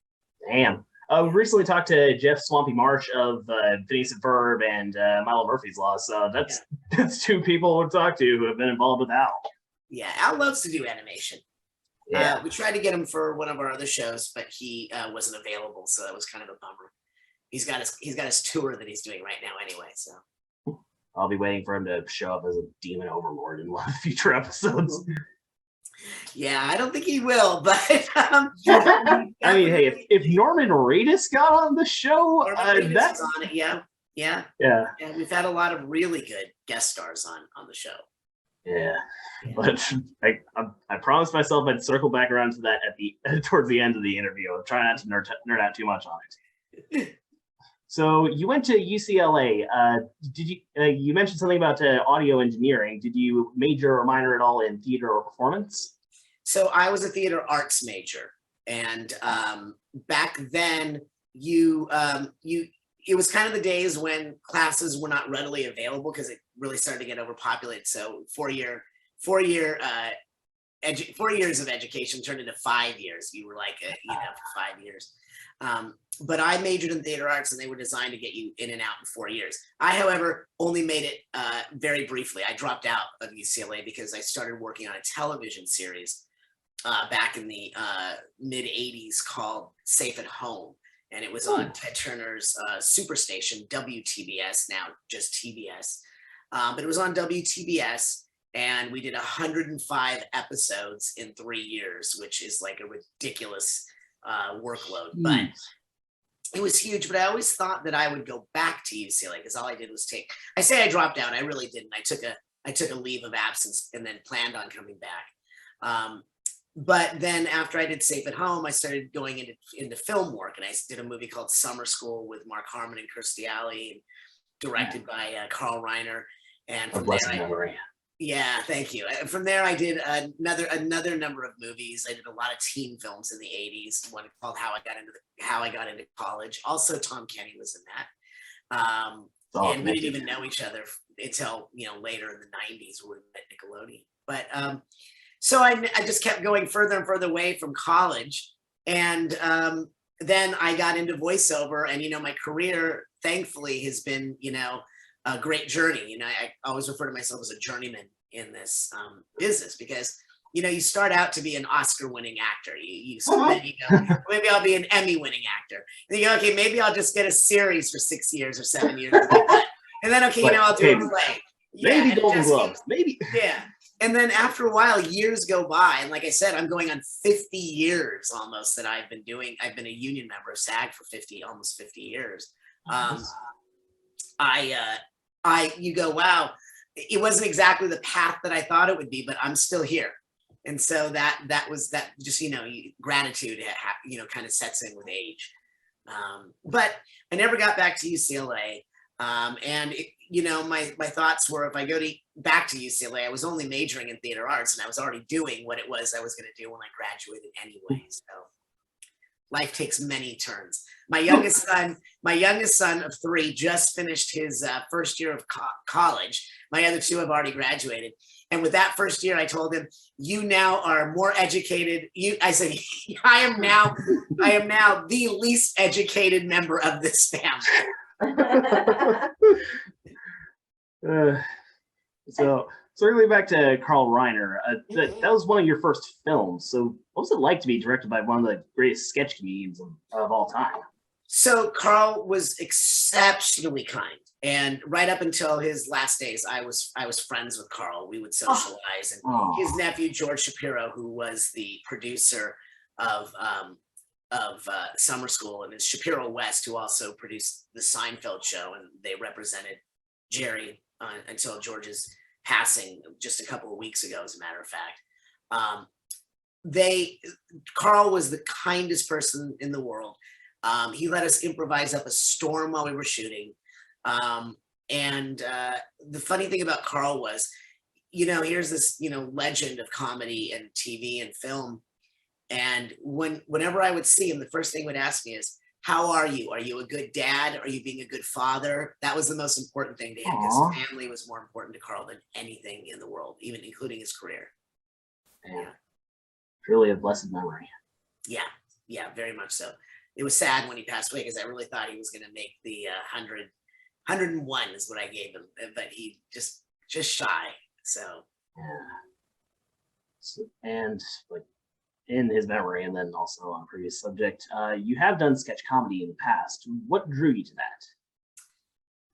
S3: Damn. We recently talked to Jeff Swampy Marsh of Phineas and Ferb and Milo Murphy's Law. So that's 2 people we'll talk to who have been involved with Al. Yeah,
S6: Al loves to do animation.
S3: Yeah.
S6: We tried to get him for one of our other shows, but he wasn't available, so that was kind of a bummer. He's got his tour that he's doing right now anyway. So
S3: I'll be waiting for him to show up as a demon overlord in one of the future episodes.
S6: Yeah, I don't think he will, but
S3: I mean, hey, if Norman Reedus got on the show, that's
S6: on it. Yeah. We've had a lot of really good guest stars on the show.
S3: Yeah. But I promised myself I'd circle back around to that towards the end of the interview. I'll try not to nerd out too much on it. So you went to UCLA. Did you mentioned something about audio engineering? Did you major or minor at all in theater or performance?
S6: So I was a theater arts major, and back then it was kind of the days when classes were not readily available because it really started to get overpopulated. So 4 years of education turned into 5 years. You were like, for 5 years. But I majored in theater arts, and they were designed to get you in and out in 4 years. I, however, only made it very briefly. I dropped out of UCLA because I started working on a television series back in the mid 80s called Safe at Home. And it was on Ted Turner's superstation, WTBS, now just TBS. But it was on WTBS, and we did 105 episodes in 3 years, which is like a ridiculous workload. But it was huge. But I always thought that I would go back to UCLA because all I did was I say I dropped out. I really didn't. I took a leave of absence and then planned on coming back. But then after I did Safe at Home, I started going into film work, and I did a movie called Summer School with Mark Harmon and Kirstie Alley, directed by Carl Reiner. And from there, yeah, thank you. And from there, I did another number of movies. I did a lot of teen films in the '80s. One called How I Got into College. Also, Tom Kenny was in that. And we didn't even know each other until later in the '90s when we met Nickelodeon. But so I just kept going further and further away from college. And then I got into voiceover, and, my career, thankfully, has been, a great journey. I always refer to myself as a journeyman in this business because, you start out to be an Oscar-winning actor. Then you go, maybe I'll be an Emmy-winning actor. And you go, okay, maybe I'll just get a series for 6 years or 7 years. And then, okay, I'll do a play.
S3: Maybe Golden Globes. Maybe.
S6: Yeah. And then after a while, years go by. And like I said, I'm going on 50 years almost that I've been a union member of SAG for almost 50 years. You go, wow, it wasn't exactly the path that I thought it would be, but I'm still here. And so that was just, gratitude, kind of sets in with age. But I never got back to UCLA. And my thoughts were, if I go back to UCLA, I was only majoring in theater arts, and I was already doing what it was I was going to do when I graduated anyway. life takes many turns. My youngest son of 3 just finished his first year of college. My other 2 have already graduated. And with that first year, I told him, "You now are more educated." I said, I am now the least educated member of this family.
S3: So circling back to Carl Reiner, that was one of your first films. So what was it like to be directed by one of the greatest sketch comedians of all time?
S6: So Carl was exceptionally kind, and right up until his last days, I was friends with Carl. We would socialize, and his nephew George Shapiro, who was the producer of Summer School, and it's Shapiro West, who also produced the Seinfeld show, and they represented Jerry until George's passing just a couple of weeks ago, as a matter of fact. Carl was the kindest person in the world. He let us improvise up a storm while we were shooting. And the funny thing about Carl was, here's this, legend of comedy and TV and film. And whenever I would see him, the first thing he would ask me is, "How are you? Are you a good dad? Are you being a good father?" That was the most important thing to him, because family was more important to Carl than anything in the world, even including his career.
S3: Yeah. Truly a blessed memory.
S6: Yeah, very much so. It was sad when he passed away, because I really thought he was going to make the 101 is what I gave him, but he just shy. So
S3: and like in his memory, and then also on previous subject, you have done sketch comedy in the past. What drew you to that?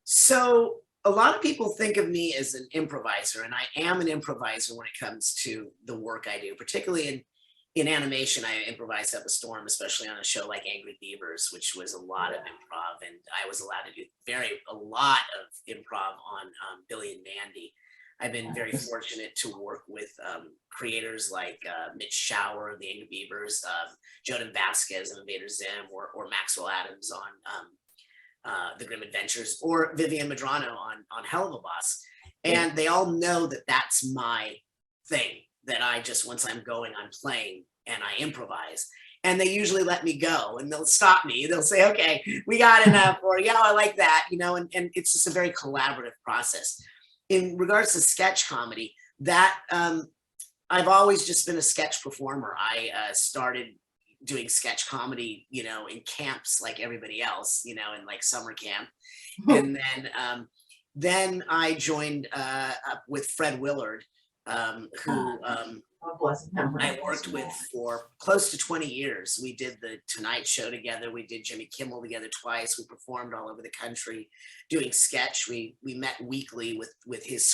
S6: So a lot of people think of me as an improviser, and I am an improviser when it comes to the work I do, particularly in animation. I improvised up a storm, especially on a show like Angry Beavers, which was a lot of improv, and I was allowed to do a lot of improv on Billy and Mandy. I've been very fortunate to work with creators like Mitch Shower of the Angry Beavers, Jodan Vasquez of Invader Zim, or Maxwell Adams on The Grim Adventures, or Vivian Medrano on Hell of a Boss. And they all know that that's my thing, that I just, once I'm going, I'm playing and I improvise. And they usually let me go, and they'll stop me. They'll say, "Okay, we got enough," or "Yeah, I like that," and it's just a very collaborative process. In regards to sketch comedy, that I've always just been a sketch performer. I started doing sketch comedy, in camps like everybody else, in like summer camp. And then I joined up with Fred Willard, who I worked with for close to 20 years. We did the Tonight Show together. We did Jimmy Kimmel together twice. We performed all over the country doing sketch. We met weekly with his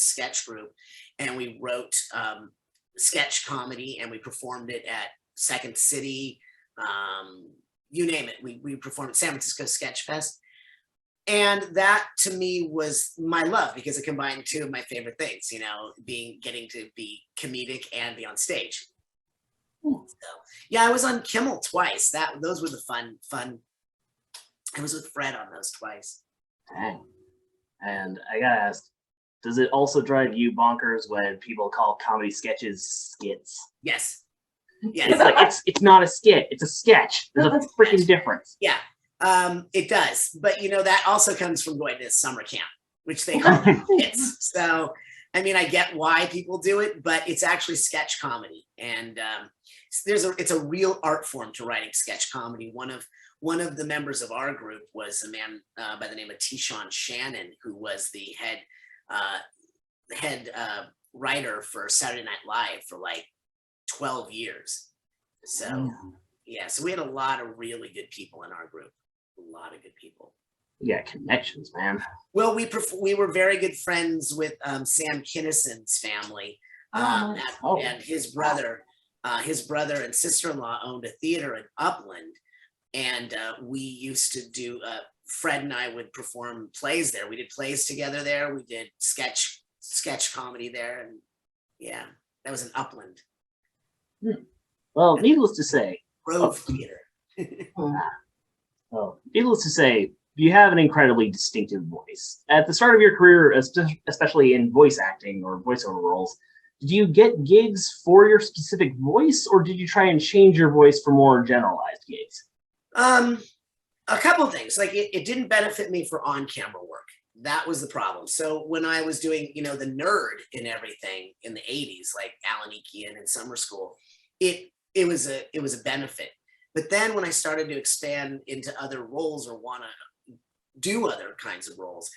S6: sketch group, and we wrote sketch comedy, and we performed it at Second City, you name it. We performed at San Francisco Sketch Fest. And that to me was my love, because it combined 2 of my favorite things, getting to be comedic and be on stage. So, yeah, I was on Kimmel twice. Those were the fun. I was with Fred on those twice.
S3: Dang. And I gotta ask, does it also drive you bonkers when people call comedy sketches skits?
S6: Yes.
S3: It's like it's not a skit, it's a sketch. There's a freaking difference.
S6: Yeah. It does, but that also comes from going to summer camp, which they call skits. So, I mean, I get why people do it, but it's actually sketch comedy, and it's a real art form to writing sketch comedy. One of the members of our group was a man by the name of T-Shawn Shannon, who was the head writer for Saturday Night Live for like 12 years. So, yeah, so we had a lot of really good people in our group. A lot of good people.
S3: Yeah, connections, man.
S6: Well, we were very good friends with Sam Kinnison's family, and his brother and sister-in-law owned a theater in Upland, and we used to do. Fred and I would perform plays there. We did plays together there. We did sketch comedy there, and yeah, that was in Upland.
S3: Well, needless to say,
S6: Grove Theater.
S3: Well, needless to say, you have an incredibly distinctive voice. At the start of your career, especially in voice acting or voiceover roles, do you get gigs for your specific voice, or did you try and change your voice for more generalized gigs?
S6: A couple things. Like it didn't benefit me for on-camera work. That was the problem. So when I was doing, you know, the nerd in everything in the 80s, like Alan Ekian in summer school, it was a benefit. But then when I started to expand into other roles or want to do other kinds of roles,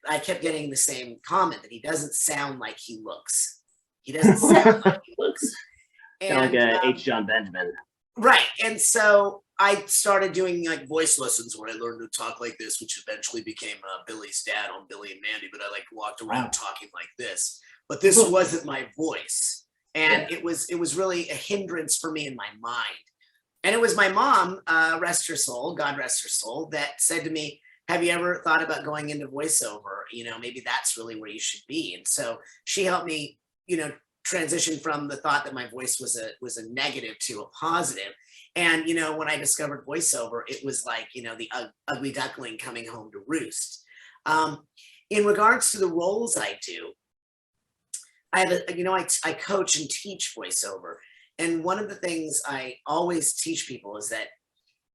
S6: I kept getting the same comment that he doesn't sound like he looks. He doesn't sound like he looks.
S3: Kind of like H. John Benjamin.
S6: Right. And so I started doing like voice lessons where I learned to talk like this, which eventually became Billy's dad on Billy and Mandy. But I like walked around talking like this. But this wasn't my voice. And it was really a hindrance for me in my mind. And it was my mom, rest her soul, God rest her soul, that said to me, have you ever thought about going into voiceover? You know, maybe that's really where you should be. And so she helped me, you know, transition from the thought that my voice was a negative to a positive. And, you know, when I discovered voiceover, it was like, you know, the ugly duckling coming home to roost. In regards to the roles I do, I have I coach and teach voiceover. And one of the things I always teach people is that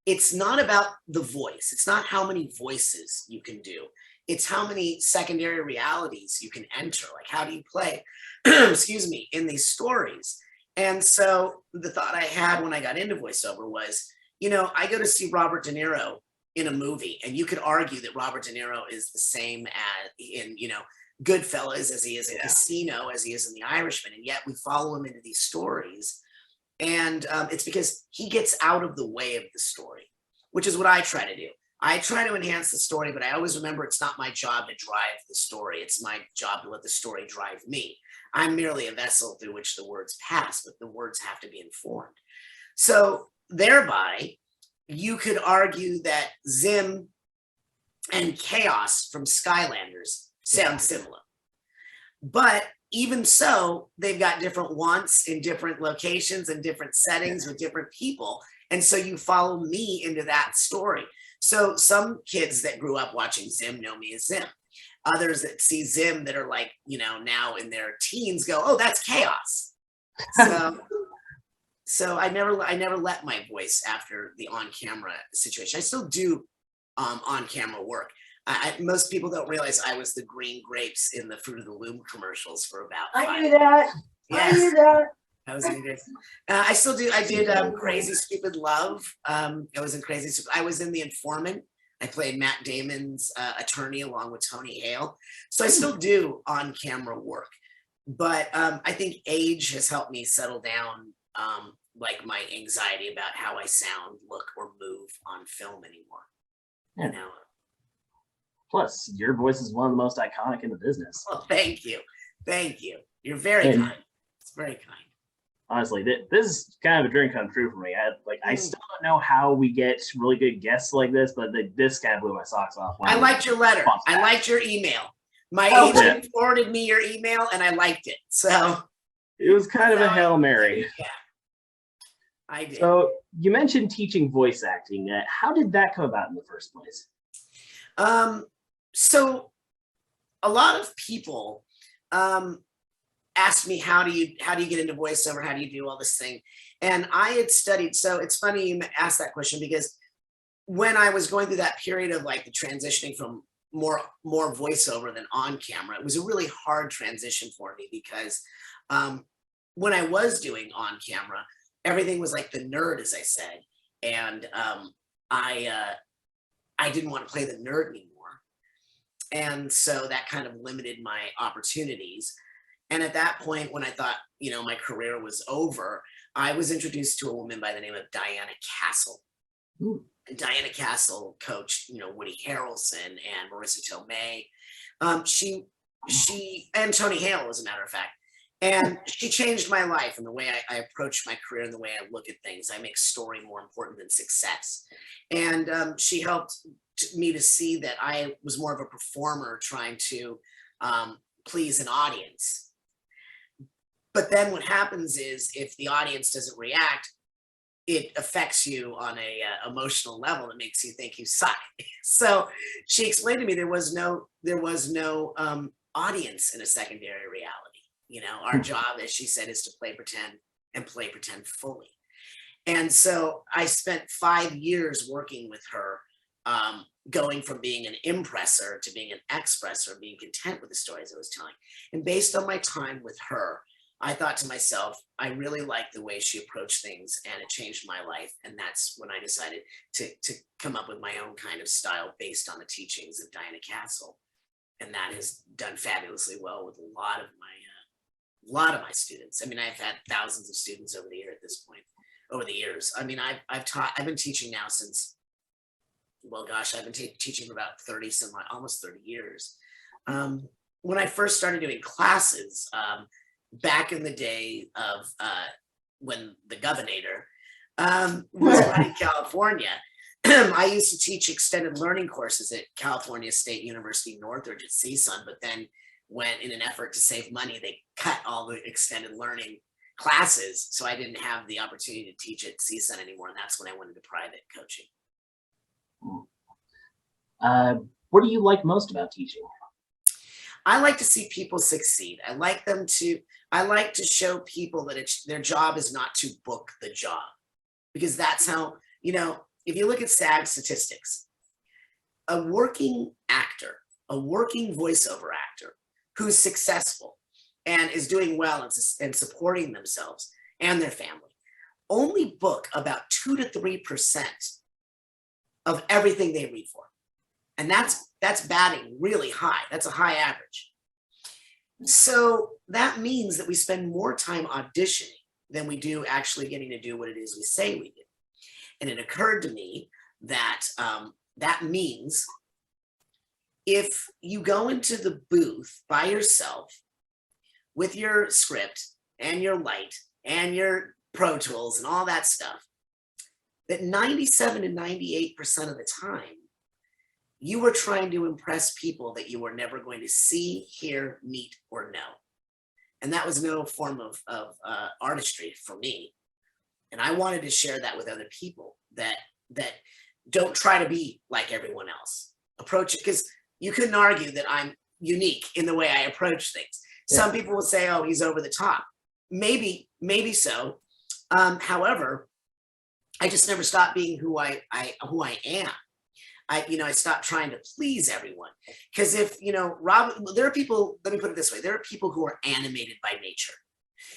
S6: it's not about the voice. It's not how many voices you can do. It's how many secondary realities you can enter. Like, how do you play, excuse me, in these stories? And so the thought I had when I got into voiceover was, you know, I go to see Robert De Niro in a movie, and you could argue that Robert De Niro is the same as in, you know, Goodfellas as he is in Casino, as he is in The Irishman. And yet we follow him into these stories. And it's because he gets out of the way of the story, which is what I try to do. I try to enhance the story, but I always remember it's not my job to drive the story. It's my job to let the story drive me. I'm merely a vessel through which the words pass, but the words have to be informed. So thereby, you could argue that Zim and Chaos from Skylanders sound similar. But even so, they've got different wants in different locations and different settings with different people. And so you follow me into that story. So some kids that grew up watching Zim know me as Zim. Others that see Zim that are like, you know, now in their teens go, oh, that's Chaos. So I never let my voice after the on-camera situation. I still do on-camera work. Most people don't realize I was the green grapes in the Fruit of the Loom commercials for about 5
S5: I knew that.
S6: Yes.
S5: I knew that.
S6: I was in grapes. I still do. I did Crazy Stupid Love. I was in Crazy Stupid. I was in The Informant. I played Matt Damon's attorney along with Tony Hale. So I still do on-camera work. But I think age has helped me settle down like my anxiety about how I sound, look, or move on film anymore. You know.
S3: Plus, your voice is one of the most iconic in the business.
S6: Well, thank you. Thank you. You're very kind. It's very kind.
S3: Honestly, this is kind of a dream come true for me. I still don't know how we get really good guests like this, but this kind of blew my socks off.
S6: I liked your letter. I liked your email. My agent forwarded me your email, and I liked it. So
S3: it was kind of a Hail Mary.
S6: Yeah, I did.
S3: So you mentioned teaching voice acting. How did that come about in the first place?
S6: So a lot of people asked me, how do you get into voiceover? How do you do all this thing? And I had studied. So it's funny you asked that question, because when I was going through that period of like the transitioning from more voiceover than on camera, it was a really hard transition for me, because when I was doing on camera, everything was like the nerd, as I said. And I didn't want to play the nerd anymore. And so that kind of limited my opportunities. And at that point, when I thought, you know, my career was over, I was introduced to a woman by the name of Diana Castle.
S3: Ooh.
S6: And Diana Castle coached, you know, Woody Harrelson and Marissa Tomei. She and Tony Hale, as a matter of fact. And she changed my life and the way I approach my career and the way I look at things. I make story more important than success. And she helped me to see that I was more of a performer trying to please an audience. But then what happens is, if the audience doesn't react, it affects you on a emotional level that makes you think you suck. So she explained to me there was no audience in a secondary reality. You know, our job, as she said, is to play pretend and play pretend fully. And so I spent 5 years working with her, going from being an impresser to being an expresser, being content with the stories I was telling. And based on my time with her, I thought to myself, I really liked the way she approached things, and it changed my life. And that's when I decided to come up with my own kind of style based on the teachings of Diana Castle. And that has done fabulously well with a lot of my students. I mean, I've had thousands of students over the years. I mean, I've been teaching now since, well, gosh, I've been teaching for about almost 30 years. When I first started doing classes, back in the day of when the governor was running California, I used to teach extended learning courses at California State University Northridge at CSUN, but then when, in an effort to save money, they cut all the extended learning classes, so I didn't have the opportunity to teach at CSUN anymore, and that's when I went into private coaching.
S2: What do you like most about teaching?
S6: I like to see people succeed. I like to show people that their job is not to book the job, because that's how, you know, if you look at SAG statistics, a working actor, a working voiceover actor who's successful and is doing well and supporting themselves and their family only book about 2 to 3% of everything they read for. And that's batting really high. That's a high average. So that means that we spend more time auditioning than we do actually getting to do what it is we say we do. And it occurred to me that that means if you go into the booth by yourself with your script and your light and your Pro Tools and all that stuff, that 97 to 98% of the time, you were trying to impress people that you were never going to see, hear, meet, or know. And that was no form of artistry for me. And I wanted to share that with other people that don't try to be like everyone else. Approach it, because you couldn't argue that I'm unique in the way I approach things. Yeah. Some people will say, oh, he's over the top. Maybe so. However, I just never stopped being who I am. I stopped trying to please everyone. Because if, there are people, let me put it this way, there are people who are animated by nature.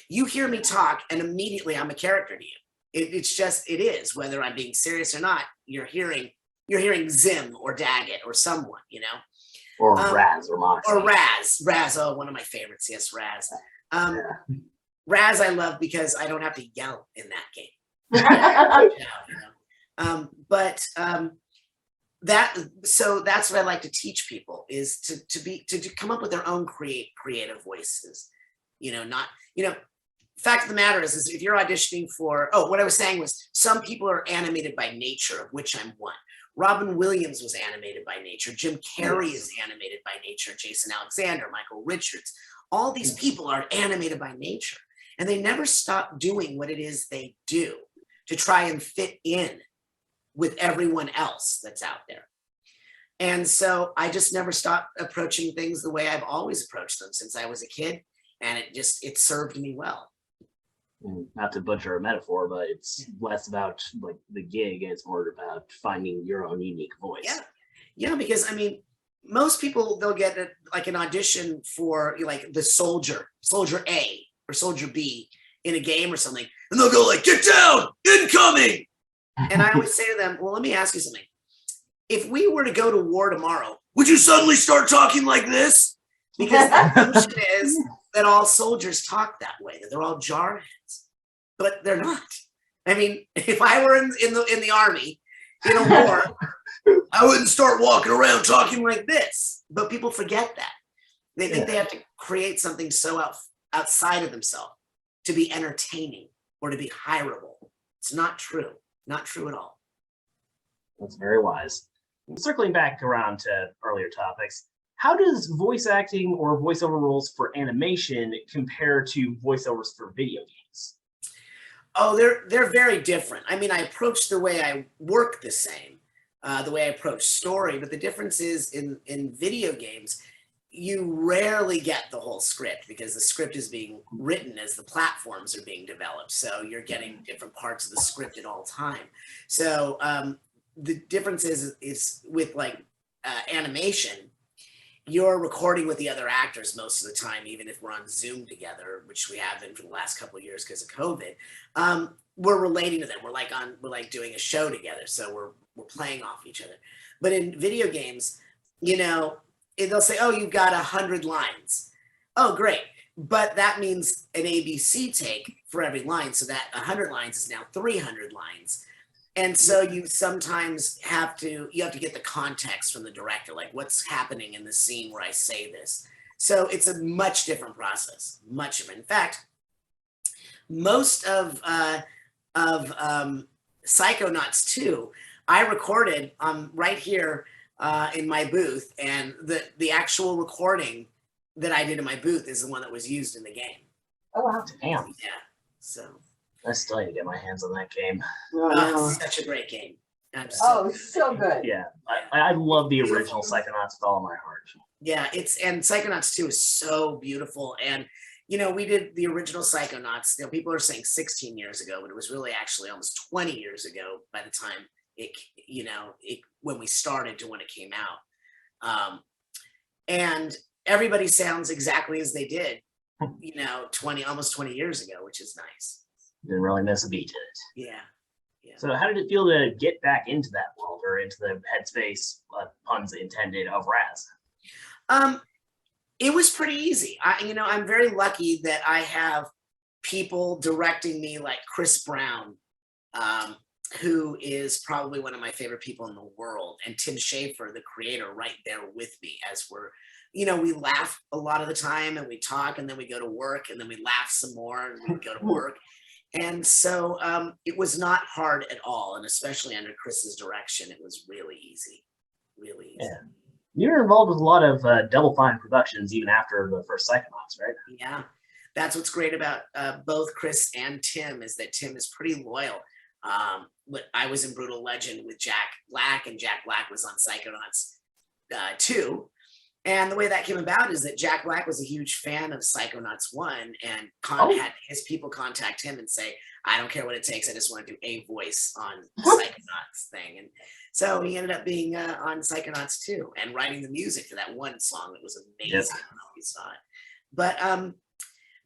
S6: You hear me talk and immediately I'm a character to you. It is, whether I'm being serious or not, you're hearing Zim or Daggett or someone,
S2: Or Raz or Moxie.
S6: Or Raz, oh, one of my favorites, yes, Raz. Raz I love because I don't have to yell in that game. So that's what I like to teach people, is to come up with their own creative voices. Fact of the matter is if you're auditioning for, what I was saying was some people are animated by nature, of which I'm one. Robin Williams was animated by nature. Jim Carrey is animated by nature. Jason Alexander, Michael Richards. All these people are animated by nature, and they never stop doing what it is they do to try and fit in with everyone else that's out there. And so I just never stopped approaching things the way I've always approached them since I was a kid, and it served me well.
S2: Not to butcher a metaphor, but it's less about like the gig, it's more about finding your own unique voice.
S6: Yeah, because most people, they'll get an audition for like the soldier A or soldier B in a game or something, and they'll go like, "Get down, incoming!" And I always say to them, well, let me ask you something. If we were to go to war tomorrow, would you suddenly start talking like this? Because the assumption is that all soldiers talk that way, that they're all jarheads, but they're not. If I were in the army in a war, I wouldn't start walking around talking like this. But people forget that. They think they have to create something so outside of themselves to be entertaining or to be hireable. It's not true. Not true at all.
S2: That's very wise. Circling back around to earlier topics, how does voice acting or voiceover roles for animation compare to voiceovers for video games?
S6: Oh, they're very different. I approach the way I work the same, the way I approach story, but the difference is in video games, you rarely get the whole script because the script is being written as the platforms are being developed. So you're getting different parts of the script at all time. So the difference is with like animation, you're recording with the other actors most of the time, even if we're on Zoom together, which we have been for the last couple of years because of COVID. We're relating to them. We're like doing a show together. So we're playing off each other. But in video games, you know, they'll say, oh, you've got 100 lines. Oh, great. But that means an ABC take for every line. So that 100 lines is now 300 lines. And so you sometimes have to get the context from the director, like what's happening in the scene where I say this. So it's a much different process, much different. In fact, most of Psychonauts 2, I recorded right here in my booth, and the actual recording that I did in my booth is the one that was used in the game.
S7: Oh wow! Damn.
S6: Yeah. So.
S7: I still need to get my hands on that game.
S6: It's such a great game.
S5: So good.
S7: Yeah, I love the original Psychonauts with all of my heart.
S6: Yeah, and Psychonauts 2 is so beautiful. And you know, we did the original Psychonauts. You know, people are saying 16 years ago, but it was really actually almost 20 years ago by the time when we started to when it came out. And everybody sounds exactly as they did, you know, almost 20 years ago, which is nice.
S7: Didn't really miss a beat in it.
S6: Yeah.
S7: So how did it feel to get back into that world, or into the headspace, puns intended, of Raz?
S6: It was pretty easy. I'm very lucky that I have people directing me like Chris Brown, who is probably one of my favorite people in the world, and Tim Schafer, the creator, right there with me as we laugh a lot of the time and we talk and then we go to work and then we laugh some more and we go to work. And so it was not hard at all. And especially under Chris's direction, it was really easy, really easy.
S7: Yeah. You were involved with a lot of Double Fine productions even after the first Psychonauts, right?
S6: Yeah, that's what's great about both Chris and Tim, is that Tim is pretty loyal. I was in Brutal Legend with Jack Black, and Jack Black was on Psychonauts 2. And the way that came about is that Jack Black was a huge fan of Psychonauts 1 and had his people contact him and say, I don't care what it takes, I just want to do a voice on Psychonauts thing. And so he ended up being on Psychonauts 2 and writing the music for that one song that was amazing.
S7: Yes.
S6: I don't know if you saw it.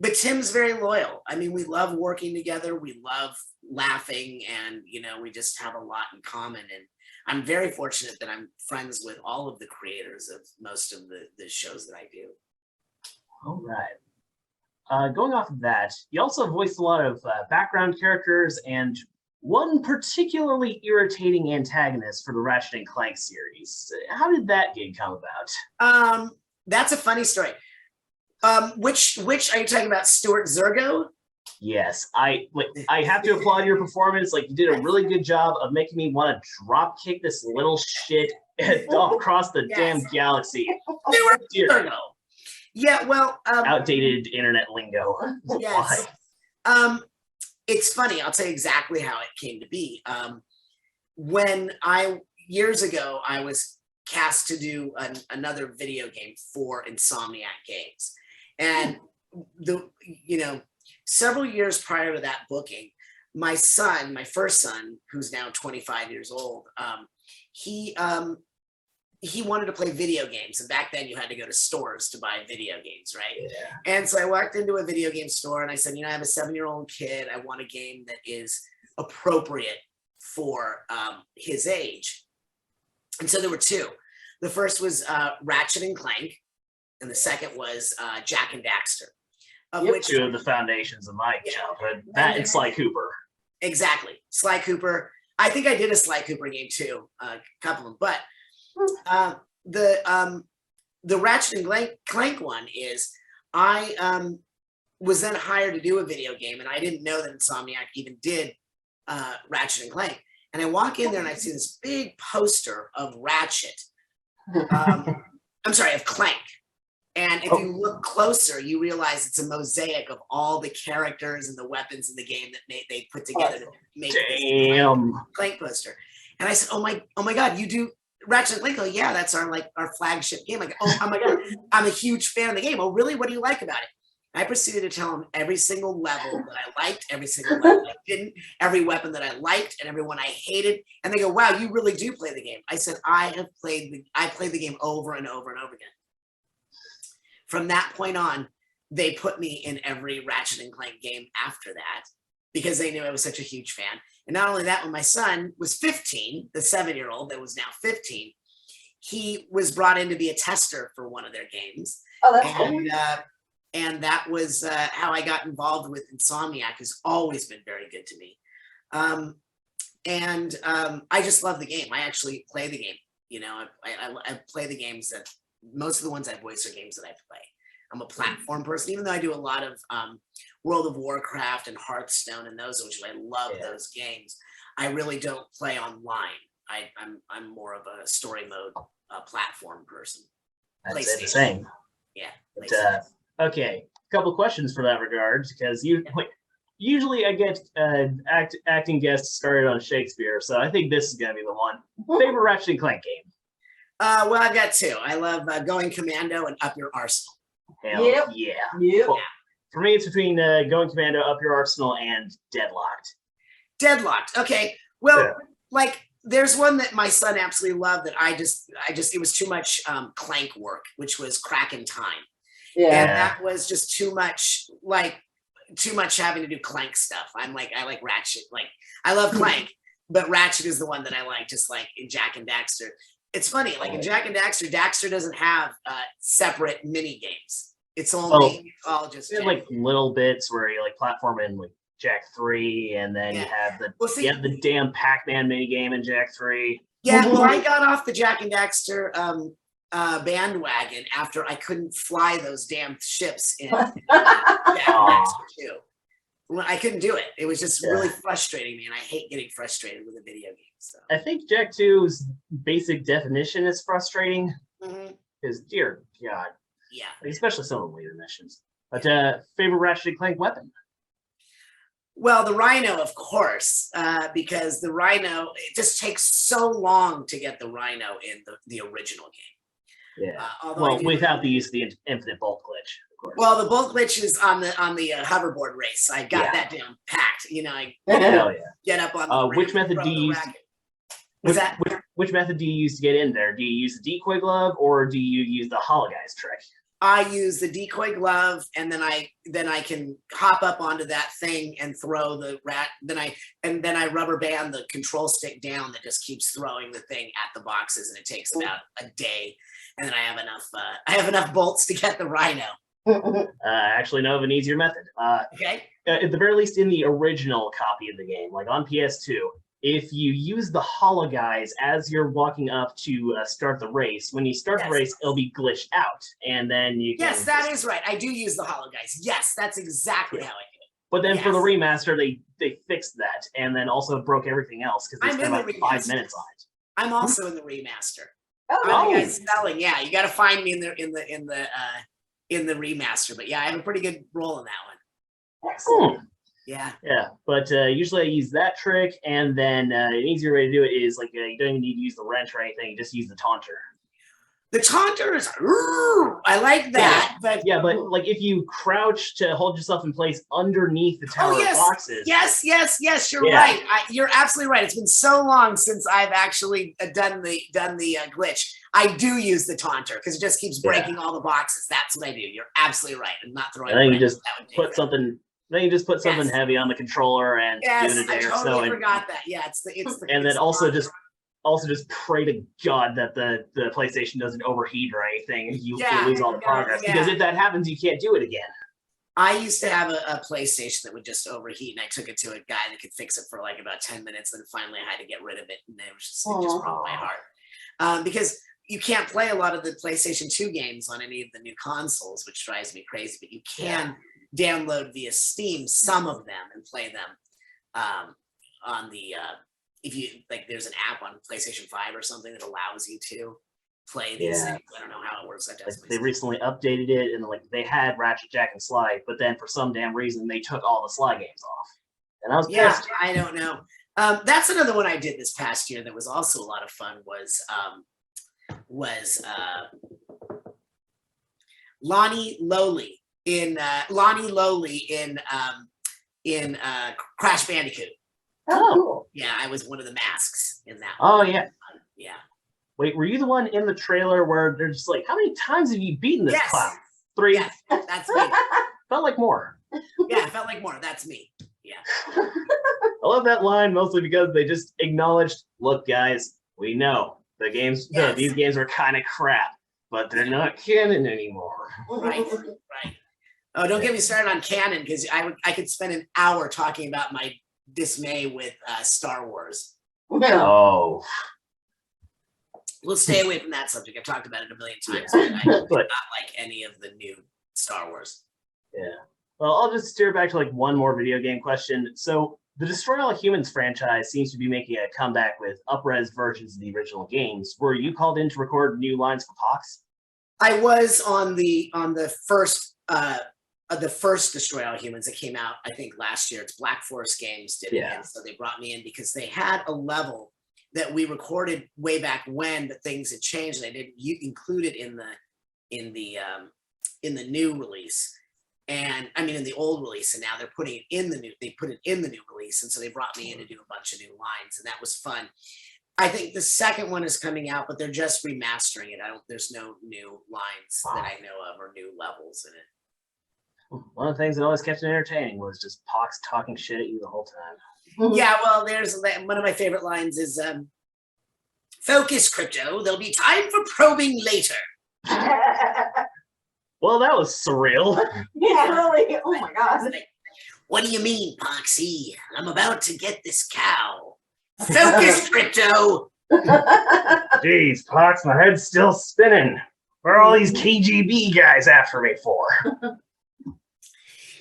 S6: But Tim's very loyal. I mean, we love working together. We love laughing, and, you know, we just have a lot in common. And I'm very fortunate that I'm friends with all of the creators of most of the shows that I do.
S7: All right. Going off of that, you also voiced a lot of background characters and one particularly irritating antagonist for the Ratchet and Clank series. How did that gig come about?
S6: That's a funny story. Which are you talking about, Stuart Zergo?
S7: Yes, I have to applaud your performance. Like, you did a really good job of making me want to drop kick this little shit across the damn galaxy.
S6: Stuart Zergo. Yeah, well,
S7: outdated internet lingo.
S6: Yes. It's funny. I'll tell you exactly how it came to be. Years ago, I was cast to do another video game for Insomniac Games, and several years prior to that booking, my first son, who's now 25 years old, he wanted to play video games. And back then you had to go to stores to buy video games, right? Yeah. And so I walked into a video game store and I said, I have a 7-year-old kid. I want a game that is appropriate for his age. And so there were two. The first was Ratchet and Clank, and the second was Jak and Daxter.
S7: Two of the foundations of my childhood. That and Sly Cooper.
S6: Exactly. Sly Cooper. I think I did a Sly Cooper game too, a couple of them. But the Ratchet and Clank one is, I was then hired to do a video game, and I didn't know that Insomniac even did Ratchet and Clank. And I walk in there and I see this big poster of Ratchet. Of Clank. And if you look closer, you realize it's a mosaic of all the characters and the weapons in the game that they put together to make this Clank poster. And I said, oh my God, you do Ratchet and Clank, oh yeah, that's our flagship game. Like, oh my god, I'm a huge fan of the game. Oh really? What do you like about it? I proceeded to tell them every single level that I liked, every single level I didn't, every weapon that I liked, and every one I hated. And they go, "Wow, you really do play the game." I said, I played the game over and over and over again. From that point on, they put me in every Ratchet and Clank game after that because they knew I was such a huge fan. And not only that, when my son was 15, the 7-year-old that was now 15, he was brought in to be a tester for one of their games.
S5: Oh, that's cool.
S6: And that was how I got involved with Insomniac, who's always been very good to me. I just love the game. I actually play the game. You know, I play the games that, most of the ones I voice are games that I play. I'm a platform person, even though I do a lot of World of Warcraft and Hearthstone and those, which I love those games. I really don't play online. I'm more of a story mode platform person.
S7: That's the same.
S6: Yeah.
S7: But, okay, a couple questions for that regard, because usually I get acting guests started on Shakespeare, so I think this is gonna be the one. Favorite Ratchet and Clank game?
S6: Well, I've got two. I love Going Commando and Up Your Arsenal.
S7: Hell yeah. Well, for me, it's between Going Commando, Up Your Arsenal, and Deadlocked.
S6: Deadlocked. Okay. Well, like there's one that my son absolutely loved that I just it was too much Clank work, which was Crack in Time. Yeah. And that was just too much having to do Clank stuff. I like Ratchet. Like I love Clank, but Ratchet is the one that I like, just like in Jak and Daxter. It's funny, like in Jak and Daxter, Daxter doesn't have separate mini games. It's only all just
S7: like little bits where you like platform in like Jak 3, and then you have the damn Pac-Man mini game in Jak 3.
S6: Yeah, well, I got off the Jak and Daxter bandwagon after I couldn't fly those damn ships in Jak and Daxter 2. I couldn't do it. It was just really frustrating me, and I hate getting frustrated with a video game. So
S7: I think Jak 2's basic definition is frustrating. Because dear God, especially some of the later missions. But favorite Ratchet and Clank weapon?
S6: Well, the Rhino, of course, because the Rhino, it just takes so long to get the Rhino in the original game.
S7: Yeah. Without the use of the infinite bolt glitch.
S6: Well, the bolt glitch is on the hoverboard race. I got that down packed. You know, I get up on the
S7: which method do you use? Which method do you use to get in there? Do you use the decoy glove or do you use the hologuise trick?
S6: I use the decoy glove, and then I can hop up onto that thing and throw the rat. Then I rubber band the control stick down that just keeps throwing the thing at the boxes, and it takes about a day. And then I have enough bolts to get the Rhino.
S7: I actually know of an easier method.
S6: Okay.
S7: At the very least, in the original copy of the game, like on PS2, if you use the hologuise as you're walking up to start the race, when you start the race, it'll be glitched out, and then you can...
S6: Yes, that is right. I do use the hologuise. Yes, that's exactly how I do it.
S7: But then for the remaster, they fixed that, and then also broke everything else because they spent about 5 minutes on it.
S6: I'm also in the remaster. I'm the guy selling. Yeah, you got to find me in the remaster. But yeah, I have a pretty good role in that one.
S7: Excellent.
S6: Yeah.
S7: Yeah, but usually I use that trick, and then an easier way to do it is like you don't even need to use the wrench or anything. You just use the taunter.
S6: The taunter is, I like that. But
S7: like if you crouch to hold yourself in place underneath the tower of boxes.
S6: Yes, you're right. You're absolutely right. It's been so long since I've actually done the glitch. I do use the taunter because it just keeps breaking all the boxes. That's what I do. You're absolutely right. I'm not throwing.
S7: And then you just put something. Then you just put something heavy on the controller and give it a day or so.
S6: I totally forgot that. Yeah, it's the.
S7: And then also just pray to God that the PlayStation doesn't overheat or anything, and you lose all the progress. Because if that happens, you can't do it again.
S6: I used to have a PlayStation that would just overheat, and I took it to a guy that could fix it for like about 10 minutes, and finally I had to get rid of it, and it just broke my heart. Because you can't play a lot of the PlayStation 2 games on any of the new consoles, which drives me crazy, but you can download via Steam some of them and play them on the if you like there's an app on PlayStation 5 or something that allows you to play these things. I don't know how it works.
S7: They recently updated it, and like they had Ratchet, Jak, and Sly, but then for some damn reason they took all the Sly games off. And I was pissed.
S6: I don't know. That's another one I did this past year that was also a lot of fun was was Lonnie Lowly in Crash Bandicoot.
S5: Oh, cool.
S6: Yeah, I was one of the masks in that
S7: Oh,
S6: one.
S7: yeah.
S6: Yeah.
S7: Wait, were you the one in the trailer where they're just like, how many times have you beaten this
S6: Yes.
S7: clown? 3?
S6: Yes, that's me.
S7: Felt like more.
S6: Yeah, it felt like more. That's me. Yeah.
S7: I love that line mostly because they just acknowledged, look, guys, we know the games,
S6: Yes.
S7: these games are kind of crap, but they're not canon anymore.
S6: Right. Right. Oh, don't get me started on canon, because I could spend an hour talking about my dismay with Star Wars.
S7: Oh.
S6: We'll stay away from that subject. I've talked about it a million times. But I do
S7: But-
S6: not like any of the new Star Wars.
S7: Yeah. Well, I'll just steer back to like one more video game question. So the Destroy All Humans franchise seems to be making a comeback with up-res versions of the original games. Were you called in to record new lines for Pox?
S6: I was on the first Destroy All Humans that came out, I think last year. It's Black Forest Games did it,
S7: Yeah.
S6: and so they brought me in because they had a level that we recorded way back when, but things had changed, and they didn't include it in the new release. And I mean in the old release, and now they're putting it in the new. They put it in the new release, and so they brought me in to do a bunch of new lines, and that was fun. I think the second one is coming out, but they're just remastering it. There's no new lines that I know of or new levels in it.
S7: One of the things that always kept it entertaining was just Pox talking shit at you the whole time.
S6: Yeah, well, there's one of my favorite lines is focus, crypto. There'll be time for probing later.
S7: Well, that was surreal.
S5: Yeah, really. Oh my God.
S6: Like, what do you mean, Poxy? I'm about to get this cow. Focus, crypto.
S7: Jeez, Pox, my head's still spinning. What are all these KGB guys after me for?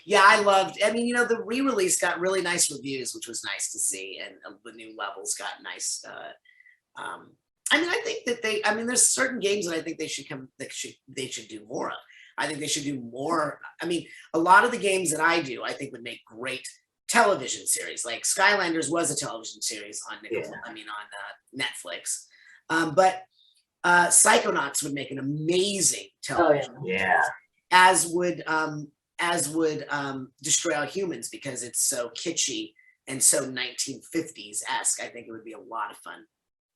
S6: Yeah, I mean, the re-release got really nice reviews, which was nice to see, and the new levels got nice. I mean, I think that there's certain games that I think they should do more of. I think they should do more. I mean, a lot of the games that I do, I think would make great television series. Like Skylanders was a television series on Netflix, but Psychonauts would make an amazing television.
S7: Yeah.
S6: As would Destroy All Humans, because it's so kitschy and so 1950s-esque. I think it would be a lot of fun.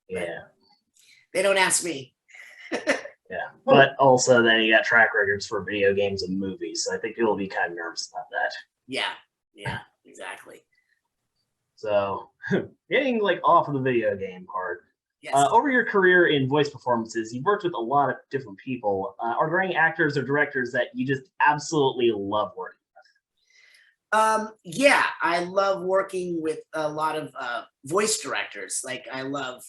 S7: Yeah.
S6: They don't ask me.
S7: Yeah. But also then you got track records for video games and movies. So I think people will be kind of nervous about that.
S6: Yeah, exactly.
S7: So getting like off of the video game part.
S6: Yes.
S7: Over your career in voice performances, you've worked with a lot of different people. Are there any actors or directors that you just absolutely love working with?
S6: Yeah, I love working with a lot of voice directors. Like I love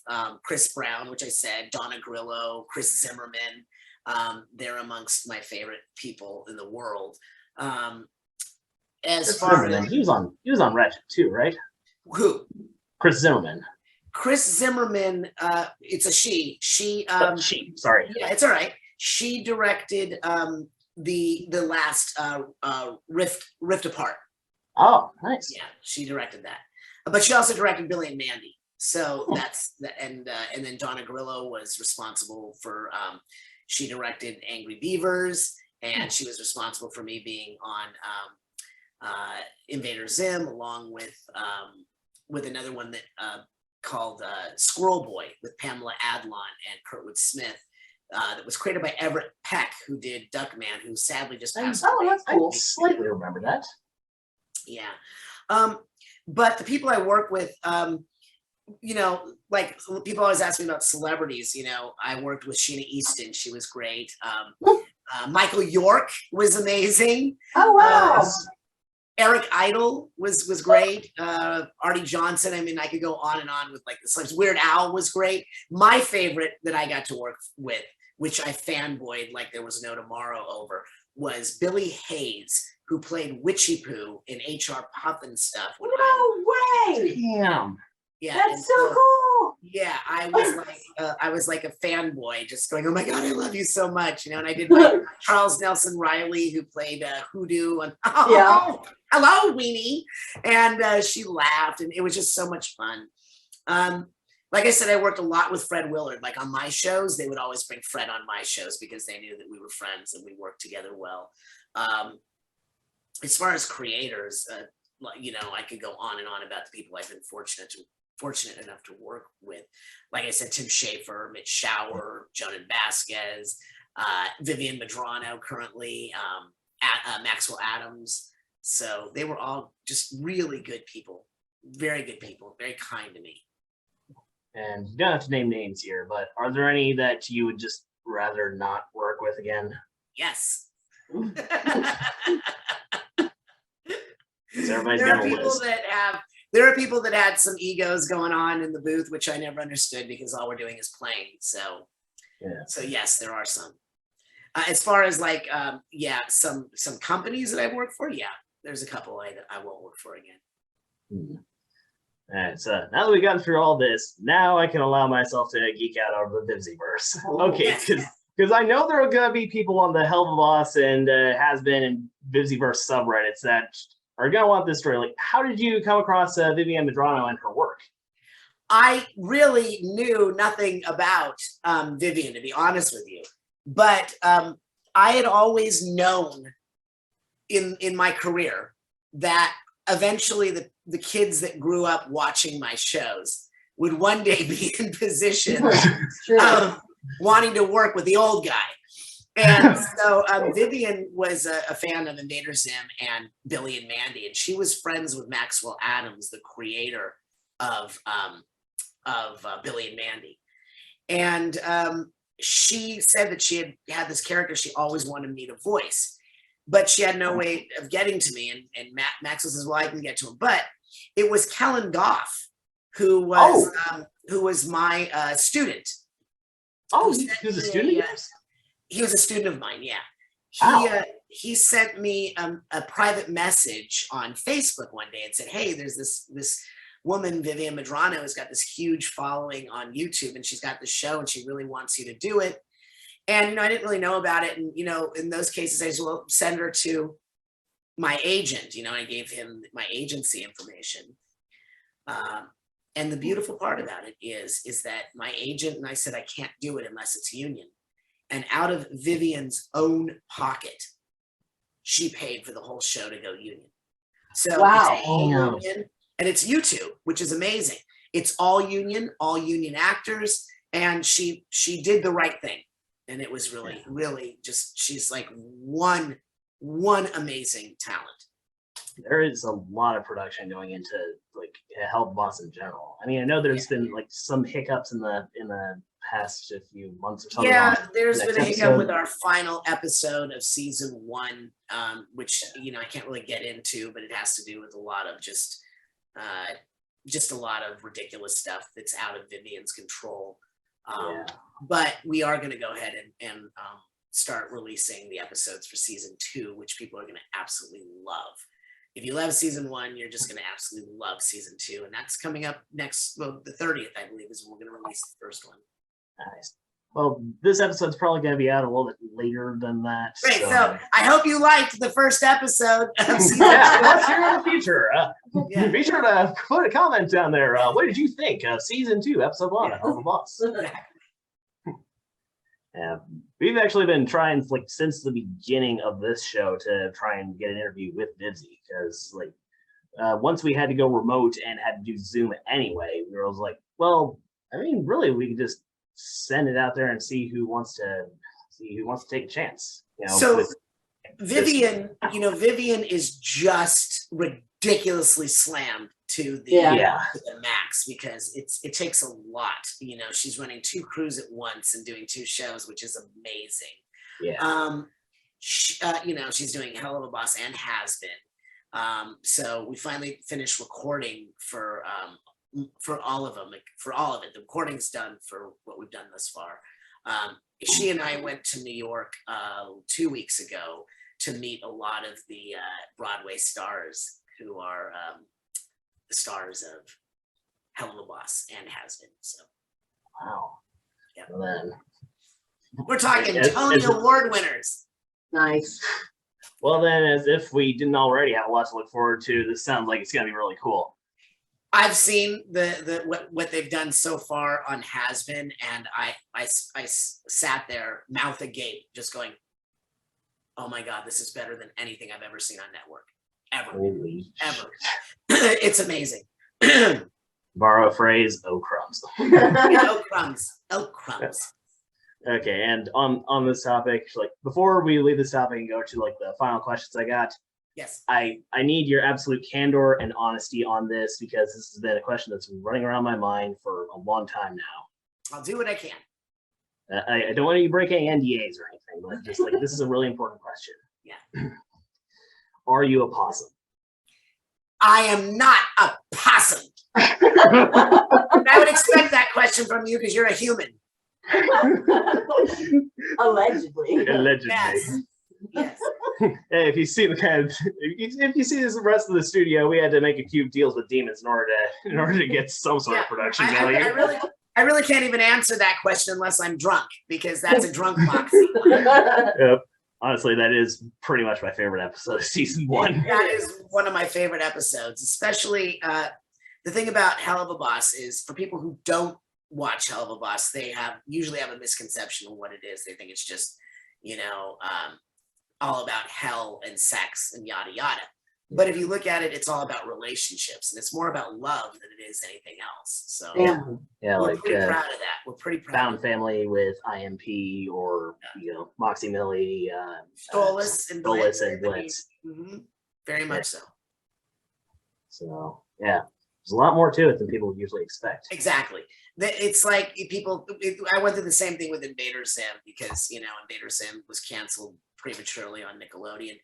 S6: Chris Brown, which I said, Donna Grillo, Chris Zimmerman. They're amongst my favorite people in the world. As far as
S7: he was on Ratchet too, right?
S6: Who?
S7: Chris Zimmerman.
S6: Chris Zimmerman, it's a she.
S7: Sorry.
S6: Yeah, it's all right. She directed the last Rift Apart.
S7: Oh, nice.
S6: Yeah, she directed that. But she also directed Billy and Mandy. So that's and then Donna Grillo was responsible for she directed Angry Beavers, and she was responsible for me being on Invader Zim, along with another one that called Squirrel Boy with Pamela Adlon and Kurtwood Smith, that was created by Everett Peck, who did Duckman, who sadly just passed away.
S5: That's cool.
S7: I slightly remember that.
S6: Yeah. But the people I work with, like people always ask me about celebrities. I worked with Sheena Easton. She was great. Michael York was amazing.
S5: Oh, wow.
S6: Eric Idle was great. Artie Johnson. I mean, I could go on and on with like the celebrities. Weird Al was great. My favorite that I got to work with, which I fanboyed like there was no tomorrow over, was Billy Hayes, who played Witchy Poo in HR Puffin stuff.
S5: No way.
S7: Damn.
S6: Yeah,
S5: That's so cool.
S6: Yeah, I was like a fanboy, just going, "Oh my God, I love you so much," And I did like Charles Nelson Riley, who played Hoodoo, and hello, Weenie, and she laughed, and it was just so much fun. like I said, I worked a lot with Fred Willard. Like on my shows, they would always bring Fred on my shows because they knew that we were friends and we worked together well. As far as creators, you know, I could go on and on about the people I've been fortunate enough to work with. Like I said, Tim Schafer, Mitch Schauer, Jonan Vasquez, Vivian Medrano currently, Maxwell Adams. So they were all just really good people, very kind to me.
S7: And you don't have to name names here, but are there any that you would just rather not work with again?
S6: Yes.
S7: There are
S6: people that had some egos going on in the booth, which I never understood because all we're doing is playing. So, so yes, there are some. As far as like, some companies that I've worked for, there's a couple I won't work for again.
S7: All right, so now that we've gotten through all this, now I can allow myself to geek out over the Vivzieverse. Okay, because I know there are going to be people on the Hell of a Boss and Has Been and Vivzieverse subreddits that are going to want this story. Like, how did you come across Vivian Medrano and her work?
S6: I really knew nothing about Vivian, to be honest with you. But I had always known in my career that eventually the kids that grew up watching my shows would one day be in position of wanting to work with the old guy. And so Vivian was a fan of Invader Zim and Billy and Mandy, and she was friends with Maxwell Adams, the creator of Billy and Mandy. And she said that she had this character she always wanted me to voice, but she had no way of getting to me. And Maxwell says, well, I can get to him. But it was Kellen Goff, who was my student.
S7: Oh, he was a student?
S6: He was a student of mine, yeah. He sent me a private message on Facebook one day and said, hey, there's this woman, Vivian Medrano, has got this huge following on YouTube, and she's got this show and she really wants you to do it. And, you know, I didn't really know about it. And, you know, in those cases, I said, well, send her to my agent. You know, I gave him my agency information. And the beautiful part about it is that my agent and I said, I can't do it unless it's union. And out of Vivian's own pocket, she paid for the whole show to go union. So
S5: wow.
S6: It's all union, and it's YouTube, which is amazing. It's all union actors, and she did the right thing. And it was really, really just, she's like one amazing talent.
S7: There is a lot of production going into like Hell of a Boss in general. I mean, I know there's been like some hiccups in the past few months or something.
S6: Yeah, there's been a hiccup with our final episode of season 1, which, you know, I can't really get into, but it has to do with a lot of just a lot of ridiculous stuff that's out of Vivian's control. But we are going to go ahead and start releasing the episodes for season 2, which people are going to absolutely love. If you love season 1, you're just going to absolutely love season 2. And that's coming up the 30th, I believe, is when we're going to release the first one.
S7: Nice. Well, this episode's probably going to be out a little bit later than that.
S6: Great. So I hope you liked the first episode of season 2.
S7: Let's hear in the future. Be sure to put a comment down there. What did you think of season 2, episode 1 of Hell of a Boss? Yeah, we've actually been trying like since the beginning of this show to try and get an interview with Vivzie, because like once we had to go remote and had to do Zoom anyway, we were like, well, I mean, really, we could just send it out there and see who wants to take a chance. You know,
S6: so Vivian, you know, Vivian is just ridiculously slammed to the max, because it takes a lot. You know, she's running 2 crews at once and doing 2 shows, which is amazing. You know, she's doing Hell of a Boss and Has Been. So we finally finished recording for all of them. For all of it, the recording's done for what we've done thus far. She and I went to New York 2 weeks ago to meet a lot of the Broadway stars who are the stars of Hell of a Boss and Has Been. So,
S7: wow.
S6: Yeah.
S7: Well, then,
S6: we're talking Tony Award winners.
S5: Nice.
S7: Well, then, as if we didn't already have a lot to look forward to, this sounds like it's going to be really cool.
S6: I've seen what they've done so far on Has Been, and I sat there, mouth agape, just going, "Oh my God, this is better than anything I've ever seen on network, ever,
S7: Holy
S6: ever." It's amazing.
S7: Borrow a phrase, oh crumbs.
S6: Oh crumbs, oh crumbs.
S7: Okay, and on this topic, like before we leave this topic and go to like the final questions I got,
S6: Yes.
S7: I need your absolute candor and honesty on this because this has been a question that's been running around my mind for a long time now.
S6: I'll do what I can.
S7: I don't want you to break any NDAs or anything, but just like this is a really important question.
S6: Yeah.
S7: Are you a possum?
S6: I am not a possum. I would expect that question from you because you're a human.
S5: Allegedly.
S7: Allegedly.
S6: Yes. Yes.
S7: Hey, if you see the kind of if you see this the rest of the studio, we had to make a few deals with demons in order to get some sort of production value.
S6: I really can't even answer that question unless I'm drunk because that's a drunk boxing.
S7: Yep. Honestly, that is pretty much my favorite episode of season 1.
S6: That is one of my favorite episodes, especially the thing about Hell of a Boss is for people who don't watch Hell of a Boss, they usually have a misconception of what it is. They think it's just, all about hell and sex and yada yada. But if you look at it, it's all about relationships and it's more about love than it is anything else. So
S7: Yeah,
S6: we're
S7: like
S6: pretty proud of that. We're pretty proud.
S7: Found Family with IMP or Moxie Millie,
S6: Stolas and
S7: Stolas
S6: Blitz.
S7: and Blitz.
S6: Mm-hmm. Very much so.
S7: So yeah, there's a lot more to it than people usually expect.
S6: Exactly. It's like I went through the same thing with Invader Zim because Invader Zim was canceled prematurely on Nickelodeon,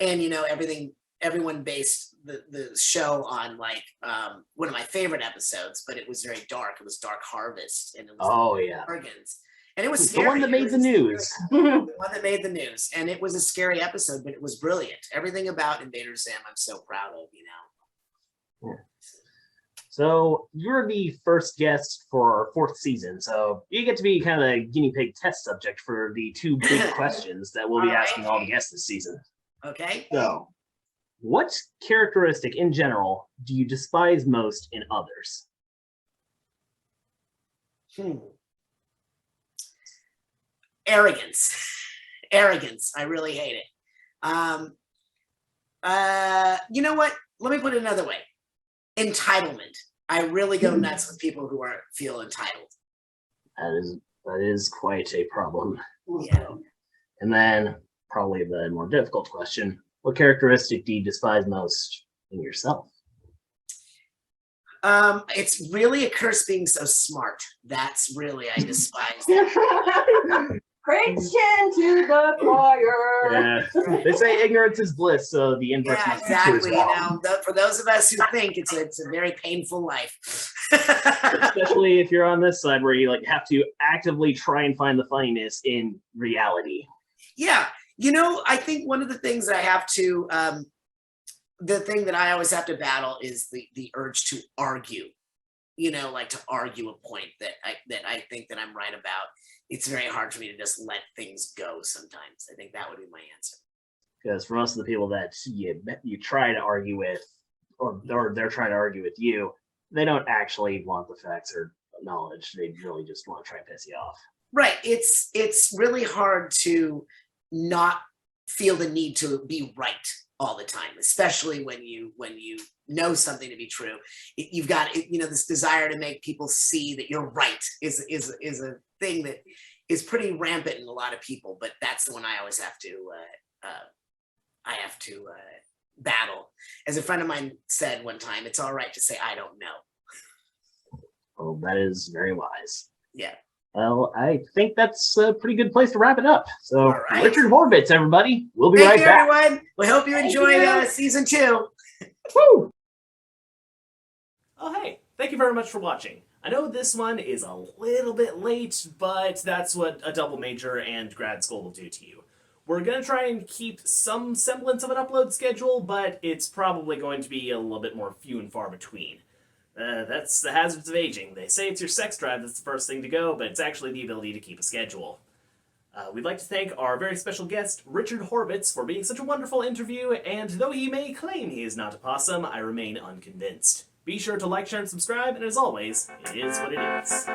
S6: and everyone based the show on like one of my favorite episodes, but it was very dark. It was Dark Harvest, and it was organs, and it was scary.
S7: The one that made the news.
S6: The one that made the news, and it was a scary episode, but it was brilliant. Everything about Invader Zim, I'm so proud of.
S7: Yeah. So you're the first guest for our 4th season, so you get to be kind of the guinea pig test subject for the 2 big questions that we'll be asking all the guests this season.
S6: Okay.
S7: So, what characteristic in general do you despise most in others?
S6: Arrogance. Arrogance. I really hate it. You know what? Let me put it another way. Entitlement. I really go nuts with people who feel entitled.
S7: That is quite a problem.
S6: Yeah.
S7: And then probably the more difficult question, what characteristic do you despise most in yourself?
S6: It's really a curse being so smart. That's really, I despise that.
S5: Preaching to the choir.
S7: Yeah, they say ignorance is bliss, so the inverse
S6: Yeah,
S7: must be true as
S6: exactly.
S7: well.
S6: For those of us who think it's a very painful life.
S7: Especially if you're on this side where you have to actively try and find the funniness in reality.
S6: Yeah, I think one of the things that I have to, the thing that I always have to battle is the urge to argue. To argue a point that I think that I'm right about. It's very hard for me to just let things go sometimes. I think that would be my answer.
S7: Because for most of the people that you try to argue with, or they're trying to argue with you, they don't actually want the facts or knowledge. They really just want to try and piss you off.
S6: Right. It's really hard to not feel the need to be right all the time, especially when you know something to be true. You've got this desire to make people see that you're right is a thing that is pretty rampant in a lot of people, but that's the one I always have to battle. As a friend of mine said one time, it's all right to say I don't know.
S7: Well, that is very wise.
S6: Yeah.
S7: Well, I think that's a pretty good place to wrap it up. So,
S6: right.
S7: Richard Horvitz, everybody. We'll be
S6: Thank
S7: right
S6: you,
S7: back.
S6: everyone. We hope you enjoyed season 2.
S7: Woo!
S3: Oh, hey, thank you very much for watching. I know this one is a little bit late, but that's what a double major and grad school will do to you. We're going to try and keep some semblance of an upload schedule, but it's probably going to be a little bit more few and far between. That's the hazards of aging. They say it's your sex drive that's the first thing to go, but it's actually the ability to keep a schedule. We'd like to thank our very special guest, Richard Horvitz, for being such a wonderful interview, and though he may claim he is not a possum, I remain unconvinced. Be sure to like, share, and subscribe, and as always, it is what it is.